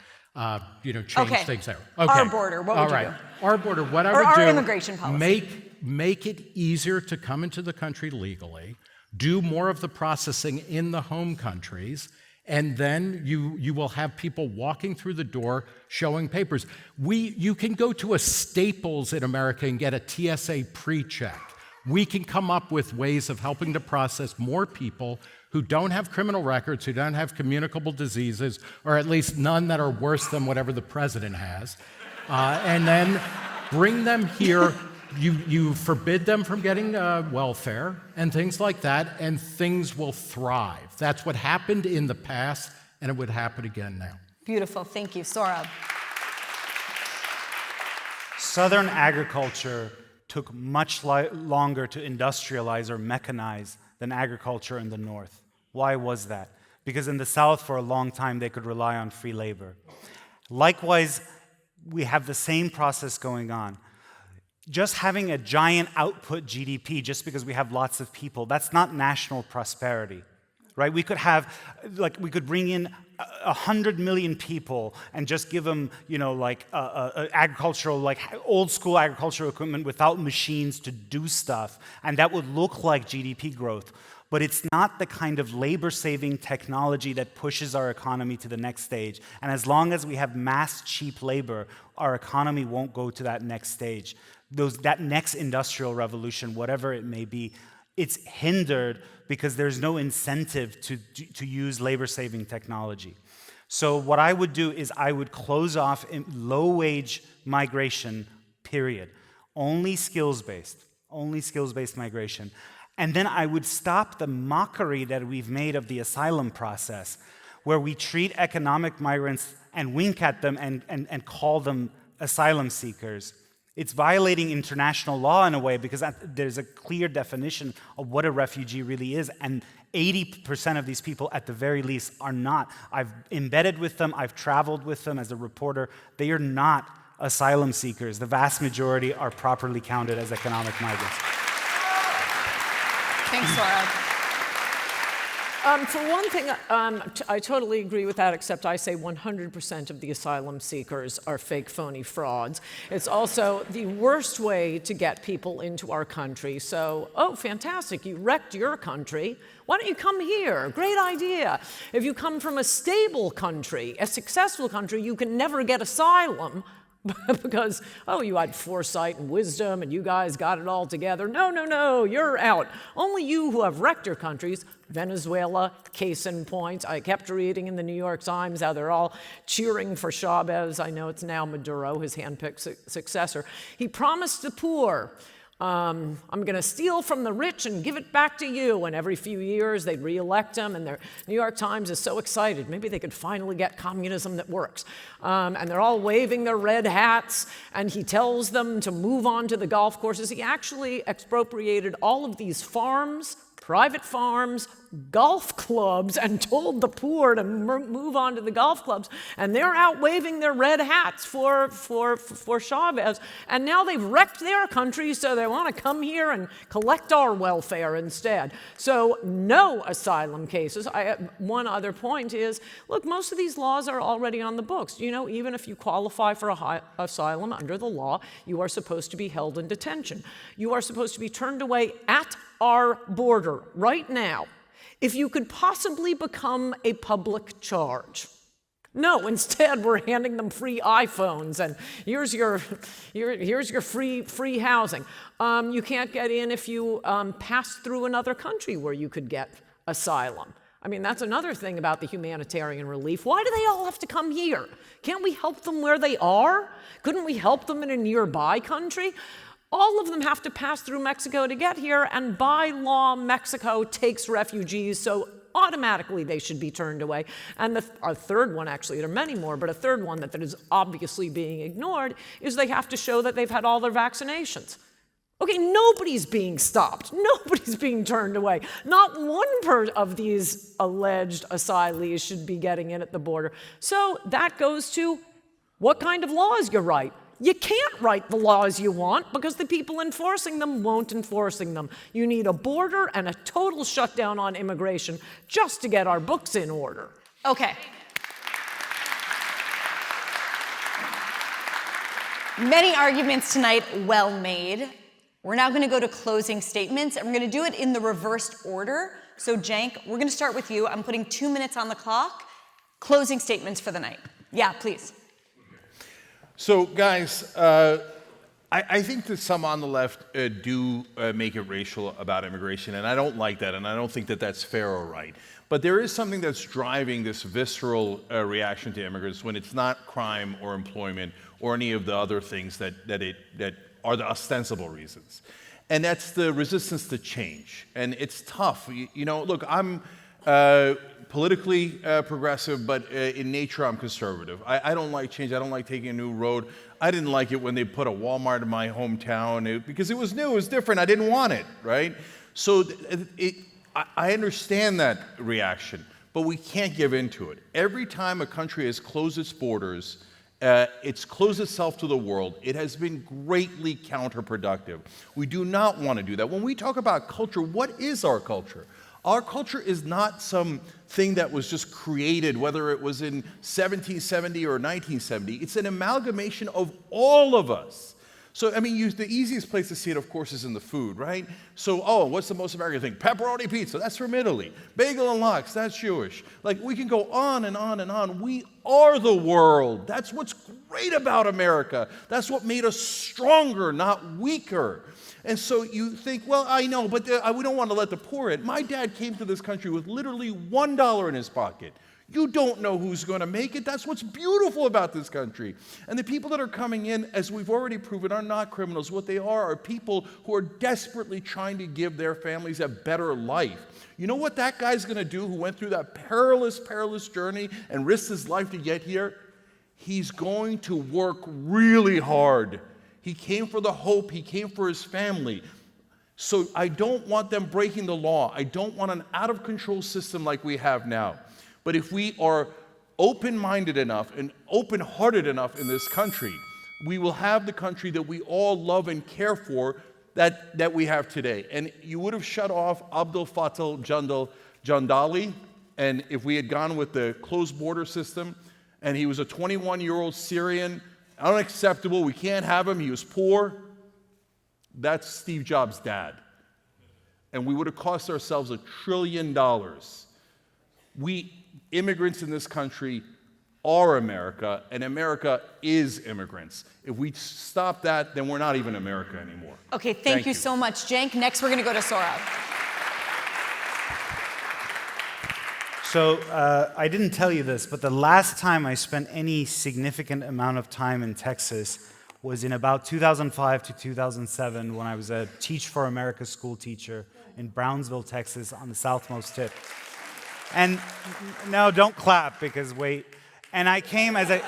changed things there. Okay. Our border, what would you do? Our border, what I would do, our immigration policy. Make it easier to come into the country legally, do more of the processing in the home countries, and then you will have people walking through the door showing papers. You can go to a Staples in America and get a TSA pre-check. We can come up with ways of helping to process more people who don't have criminal records, who don't have communicable diseases, or at least none that are worse than whatever the president has, and then bring them here you forbid them from getting welfare and things like that, and things will thrive. That's what happened in the past, and it would happen again now. Beautiful. Thank you. Sohrab. Southern agriculture took much longer to industrialize or mechanize than agriculture in the North. Why was that? Because in the South, for a long time, they could rely on free labor. Likewise, we have the same process going on. Just having a giant output GDP just because we have lots of people, that's not national prosperity, right? We could have, we could bring in 100 million people and just give them, agricultural, old school agricultural equipment without machines to do stuff, and that would look like GDP growth. But it's not the kind of labor-saving technology that pushes our economy to the next stage. And as long as we have mass cheap labor, our economy won't go to that next stage. That next industrial revolution, whatever it may be, it's hindered because there's no incentive to use labor-saving technology. So what I would do is I would close off low-wage migration, period. Only skills-based migration. And then I would stop the mockery that we've made of the asylum process, where we treat economic migrants and wink at them and call them asylum seekers. It's violating international law in a way because there's a clear definition of what a refugee really is, and 80% of these people, at the very least, are not. I've embedded with them, I've traveled with them as a reporter. They are not asylum seekers. The vast majority are properly counted as economic migrants. Thanks, Sohrab. For one thing, I totally agree with that, except I say 100% of the asylum seekers are fake, phony frauds. It's also the worst way to get people into our country. So, oh, fantastic, you wrecked your country. Why don't you come here? Great idea. If you come from a stable country, a successful country, you can never get asylum. Because, oh, you had foresight and wisdom and you guys got it all together. No, you're out. Only you who have wrecked your countries, Venezuela, case in point. I kept reading in the New York Times how they're all cheering for Chavez. I know it's now Maduro, his handpicked successor. He promised the poor, I'm going to steal from the rich and give it back to you. And every few years, they'd re-elect him, and the New York Times is so excited. Maybe they could finally get communism that works. And they're all waving their red hats, and he tells them to move on to the golf courses. He actually expropriated all of these farms, private farms, golf clubs, and told the poor to move on to the golf clubs. And they're out waving their red hats for Chavez. And now they've wrecked their country, so they want to come here and collect our welfare instead. So no asylum cases. One other point is, look, most of these laws are already on the books. You know, even if you qualify for asylum under the law, you are supposed to be held in detention. You are supposed to be turned away at our border right now if you could possibly become a public charge. No, instead we're handing them free iPhones and here's your free housing. You can't get in if you pass through another country where you could get asylum. I mean, that's another thing about the humanitarian relief. Why do they all have to come here? Can't we help them where they are? Couldn't we help them in a nearby country? All of them have to pass through Mexico to get here, and by law, Mexico takes refugees, so automatically they should be turned away. And a third one, actually, there are many more, but a third one that is obviously being ignored is they have to show that they've had all their vaccinations. Okay, nobody's being stopped. Nobody's being turned away. Not one of these alleged asylees should be getting in at the border. So that goes to what kind of laws you write. You can't write the laws you want because the people enforcing them won't enforce them. You need a border and a total shutdown on immigration just to get our books in order. Okay. Many arguments tonight, well made. We're now going to go to closing statements, and we're going to do it in the reversed order. So, Cenk, we're going to start with you. I'm putting 2 minutes on the clock. Closing statements for the night. Yeah, please. So, guys, I think that some on the left do make it racial about immigration, and I don't like that, and I don't think that that's fair or right. But there is something that's driving this visceral reaction to immigrants when it's not crime or employment or any of the other things that are the ostensible reasons. And that's the resistance to change. And it's tough. You know, look, I'm politically progressive, but in nature I'm conservative. I don't like change. I don't like taking a new road. I didn't like it when they put a Walmart in my hometown because it was new, it was different. I didn't want it, right? So I understand that reaction, but we can't give into it. Every time a country has closed its borders, it's closed itself to the world, it has been greatly counterproductive. We do not want to do that. When we talk about culture, what is our culture? Our culture is not some thing that was just created, whether it was in 1770 or 1970. It's an amalgamation of all of us. So, I mean, the easiest place to see it, of course, is in the food, right? So, what's the most American thing? Pepperoni pizza, that's from Italy. Bagel and lox, that's Jewish. Like, we can go on and on and on. We are the world. That's what's great about America. That's what made us stronger, not weaker. And so you think, well, I know, but we don't want to let the poor in. My dad came to this country with literally $1 in his pocket. You don't know who's going to make it. That's what's beautiful about this country. And the people that are coming in, as we've already proven, are not criminals. What they are people who are desperately trying to give their families a better life. You know what that guy's going to do who went through that perilous, perilous journey and risked his life to get here? He's going to work really hard. He came for the hope. He came for his family. So I don't want them breaking the law. I don't want an out-of-control system like we have now. But if we are open-minded enough and open-hearted enough in this country, we will have the country that we all love and care for that we have today. And you would have shut off Abdel Fattah Jandali, and if we had gone with the closed border system, and he was a 21-year-old Syrian, unacceptable, we can't have him, he was poor. That's Steve Jobs' dad. And we would have cost ourselves $1 trillion. We, immigrants in this country, are America, and America is immigrants. If we stop that, then we're not even America anymore. Okay, thank you so much, Cenk. Next, we're going to go to Sohrab. So I didn't tell you this, but the last time I spent any significant amount of time in Texas was in about 2005 to 2007 when I was a Teach for America school teacher in Brownsville, Texas, on the southmost tip. And no, don't clap because wait. And I came as a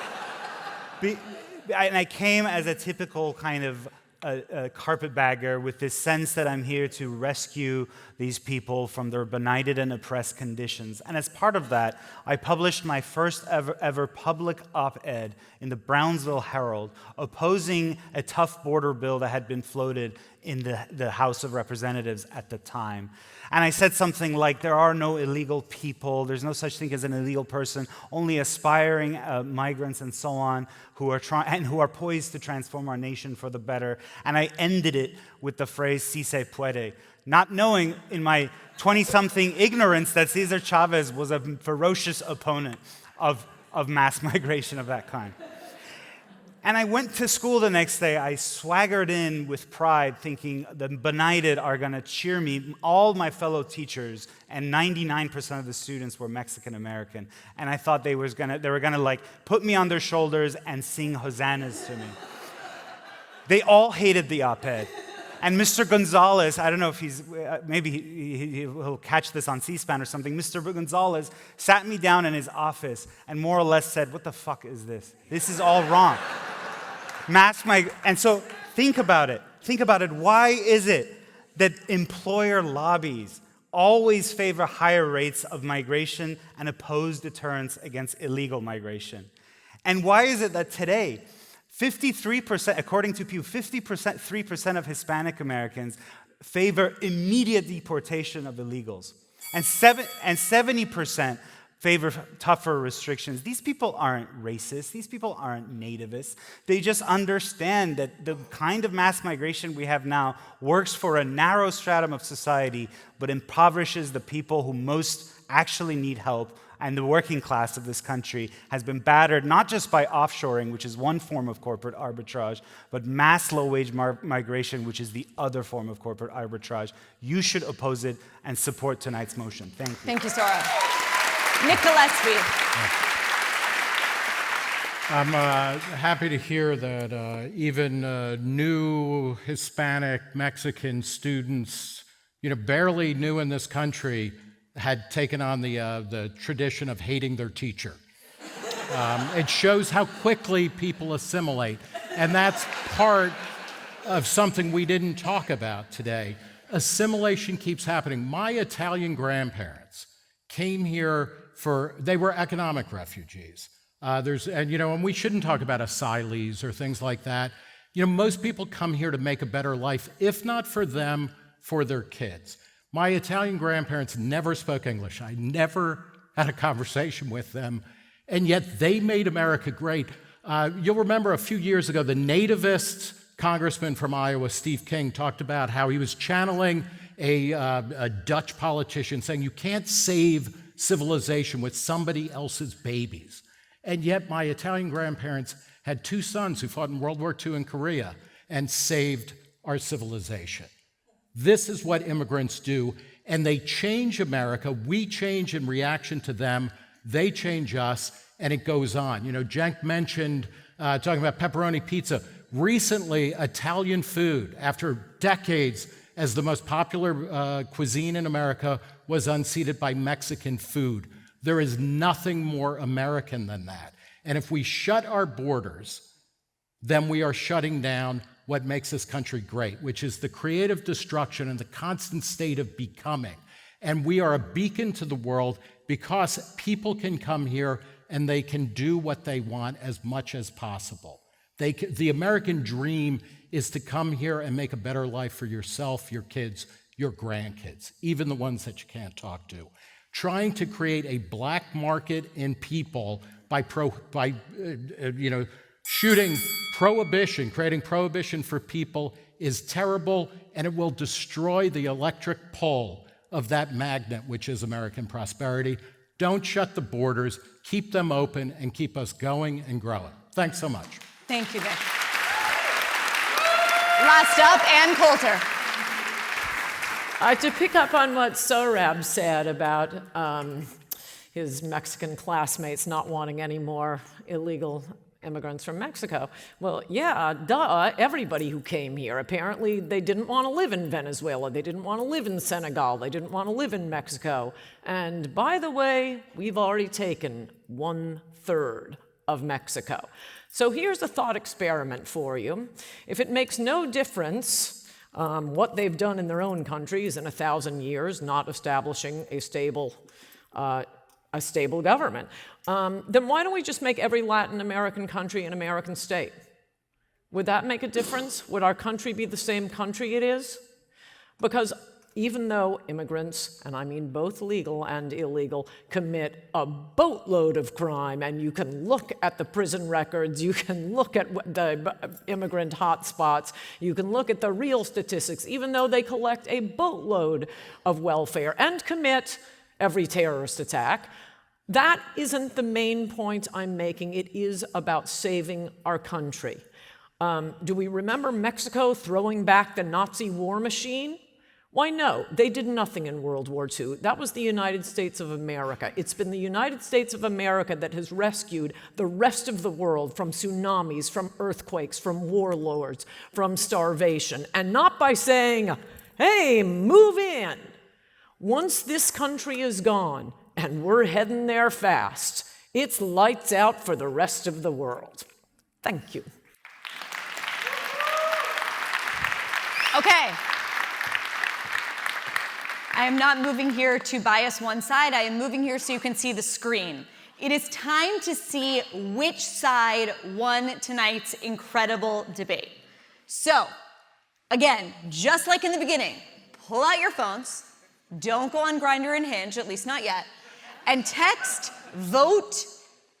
typical kind of a carpetbagger with this sense that I'm here to rescue these people from their benighted and oppressed conditions. And as part of that, I published my first ever public op-ed in the Brownsville Herald opposing a tough border bill that had been floated in the House of Representatives at the time. And I said something like, there are no illegal people, there's no such thing as an illegal person, only aspiring migrants and so on who are poised to transform our nation for the better. And I ended it with the phrase, si se puede, not knowing in my 20-something ignorance that Cesar Chavez was a ferocious opponent of mass migration of that kind. And I went to school the next day. I swaggered in with pride, thinking the benighted are going to cheer me. All my fellow teachers and 99% of the students were Mexican American, and I thought they were going to like put me on their shoulders and sing hosannas to me. They all hated the op-ed. And Mr. Gonzalez, I don't know if maybe he'll catch this on C-SPAN or something. Mr. Gonzalez sat me down in his office and more or less said, "What the fuck is this? This is all wrong." And so think about it. Think about it. Why is it that employer lobbies always favor higher rates of migration and oppose deterrence against illegal migration? And why is it that today, 53%, according to Pew, 3% of Hispanic Americans favor immediate deportation of illegals, and 70% favor tougher restrictions? These people aren't racist. These people aren't nativists. They just understand that the kind of mass migration we have now works for a narrow stratum of society, but impoverishes the people who most actually need help. And the working class of this country has been battered not just by offshoring, which is one form of corporate arbitrage, but mass low-wage migration, which is the other form of corporate arbitrage. You should oppose it and support tonight's motion. Thank you. Thank you, Sohrab. Nick Gillespie. I'm happy to hear that even new Hispanic, Mexican students, barely new in this country, had taken on the tradition of hating their teacher. It shows how quickly people assimilate, and that's part of something we didn't talk about today. Assimilation keeps happening. My Italian grandparents came here they were economic refugees. And we shouldn't talk about asylees or things like that. Most people come here to make a better life, if not for them, for their kids. My Italian grandparents never spoke English. I never had a conversation with them, and yet they made America great. You'll remember a few years ago, the nativist congressman from Iowa, Steve King, talked about how he was channeling a Dutch politician saying, you can't save civilization with somebody else's babies. And yet my Italian grandparents had two sons who fought in World War II in Korea and saved our civilization. This is what immigrants do, and they change America. We change in reaction to them. They change us, and it goes on. Cenk mentioned, talking about pepperoni pizza. Recently, Italian food, after decades as the most popular cuisine in America, was unseated by Mexican food. There is nothing more American than that. And if we shut our borders, then we are shutting down what makes this country great, which is the creative destruction and the constant state of becoming. And we are a beacon to the world because people can come here and they can do what they want as much as possible. The American dream is to come here and make a better life for yourself, your kids, your grandkids, even the ones that you can't talk to. Trying to create a black market in people by shooting prohibition, creating prohibition for people is terrible, and it will destroy the electric pole of that magnet, which is American prosperity. Don't shut the borders, keep them open, and keep us going and growing. Thanks so much. Thank you, Nick. Last up, Ann Coulter. To pick up on what Sohrab said about his Mexican classmates not wanting any more illegal immigrants from Mexico. Well, yeah, duh, everybody who came here, apparently they didn't want to live in Venezuela, they didn't want to live in Senegal, they didn't want to live in Mexico. And by the way, we've already taken 1/3 of Mexico. So here's a thought experiment for you. If it makes no difference what they've done in their own countries in 1,000 years, not establishing a stable government, then why don't we just make every Latin American country an American state? Would that make a difference? Would our country be the same country it is? Because even though immigrants, and I mean both legal and illegal, commit a boatload of crime, and you can look at the prison records, you can look at the immigrant hotspots, you can look at the real statistics, even though they collect a boatload of welfare and commit every terrorist attack, that isn't the main point I'm making. It is about saving our country. Do we remember Mexico throwing back the Nazi war machine? Why, no, they did nothing in World War II. That was the United States of America. It's been the United States of America that has rescued the rest of the world from tsunamis, from earthquakes, from warlords, from starvation, and not by saying, hey, move in. Once this country is gone, and we're heading there fast, it's lights out for the rest of the world. Thank you. Okay. I am not moving here to bias one side. I am moving here so you can see the screen. It is time to see which side won tonight's incredible debate. So, again, just like in the beginning, pull out your phones, don't go on Grindr and Hinge, at least not yet, and text VOTE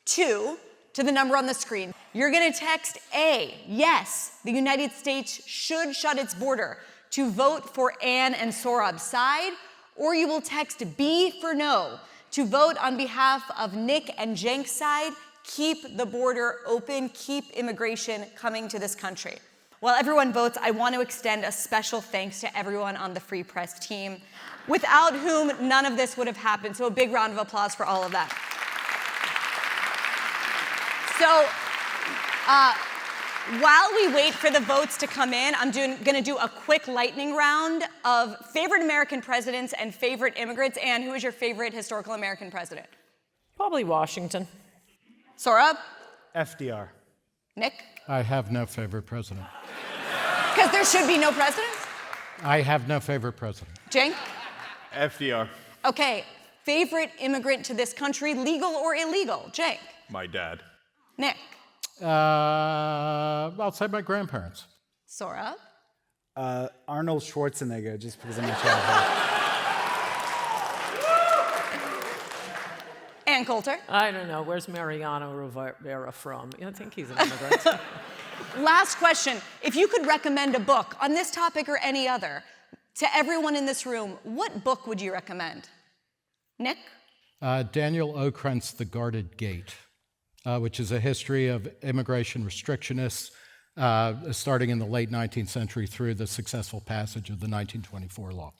2 to the number on the screen. You're gonna text A, yes, the United States should shut its border, to vote for Ann and Sohrab's side, or you will text B for no, to vote on behalf of Nick and Cenk's side, keep the border open, keep immigration coming to this country. While everyone votes, I want to extend a special thanks to everyone on the Free Press team, without whom none of this would have happened. So a big round of applause for all of that. So While we wait for the votes to come in, I'm going to do a quick lightning round of favorite American presidents and favorite immigrants. Anne, who is your favorite historical American president? Probably Washington. Sohrab? FDR. Nick? I have no favorite president. Because there should be no presidents? I have no favorite president. Cenk? FDR. Okay, favorite immigrant to this country, legal or illegal? Cenk? My dad. Nick? I'll say my grandparents. Sohrab? Arnold Schwarzenegger, just because of my childhood. And Coulter? I don't know. Where's Mariano Rivera from? I think he's an immigrant. Last question. If you could recommend a book on this topic or any other to everyone in this room, what book would you recommend? Nick? Daniel Okrent's The Guarded Gate, which is a history of immigration restrictionists starting in the late 19th century through the successful passage of the 1924 law.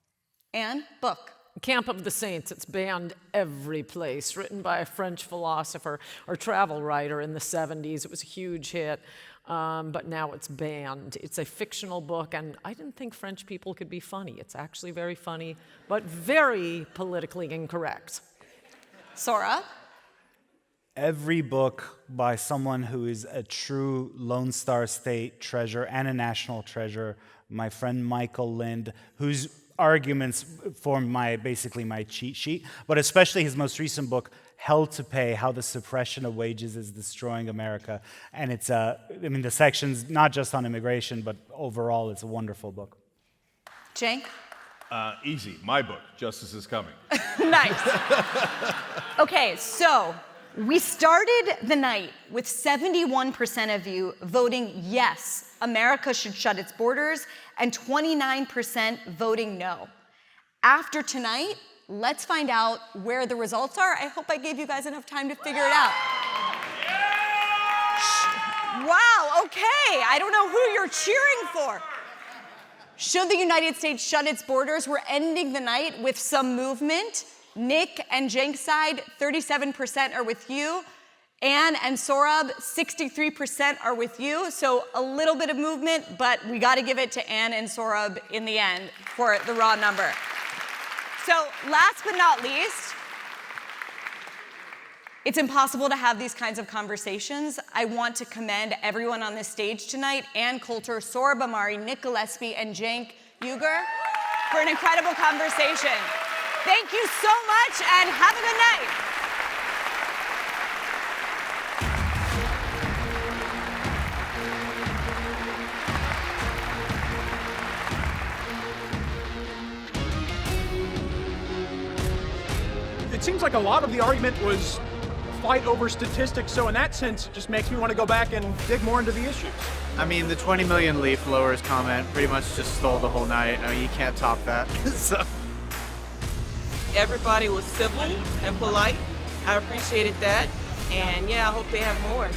And book? Camp of the Saints. It's banned every place. Written by a French philosopher or travel writer in the 70s. It was a huge hit, but now it's banned. It's a fictional book, and I didn't think French people could be funny. It's actually very funny, but very politically incorrect. Sohrab? Every book by someone who is a true Lone Star State treasure and a national treasure, my friend Michael Lind, whose arguments form basically my cheat sheet, but especially his most recent book, Hell to Pay, How the Suppression of Wages is Destroying America. And it's, the section's not just on immigration, but overall, it's a wonderful book. Cenk? Easy. My book, Justice is Coming. Nice. Okay, so we started the night with 71% of you voting yes, America should shut its borders, and 29% voting no. After tonight, let's find out where the results are. I hope I gave you guys enough time to figure it out. Wow, okay, I don't know who you're cheering for. Should the United States shut its borders? We're ending the night with some movement. Nick and Cenk's side, 37% are with you. Anne and Sohrab, 63% are with you. So a little bit of movement, but we got to give it to Anne and Sohrab in the end for the raw number. So last but not least, it's impossible to have these kinds of conversations. I want to commend everyone on this stage tonight, Anne Coulter, Sohrab Ahmari, Nick Gillespie, and Cenk Uygur for an incredible conversation. Thank you so much and have a good night. It seems like a lot of the argument was fight over statistics, so in that sense, it just makes me want to go back and dig more into the issues. I mean, the 20 million leaf blowers comment pretty much just stole the whole night. I mean, you can't top that. So. Everybody was civil and polite. I appreciated that. And yeah, I hope they have more.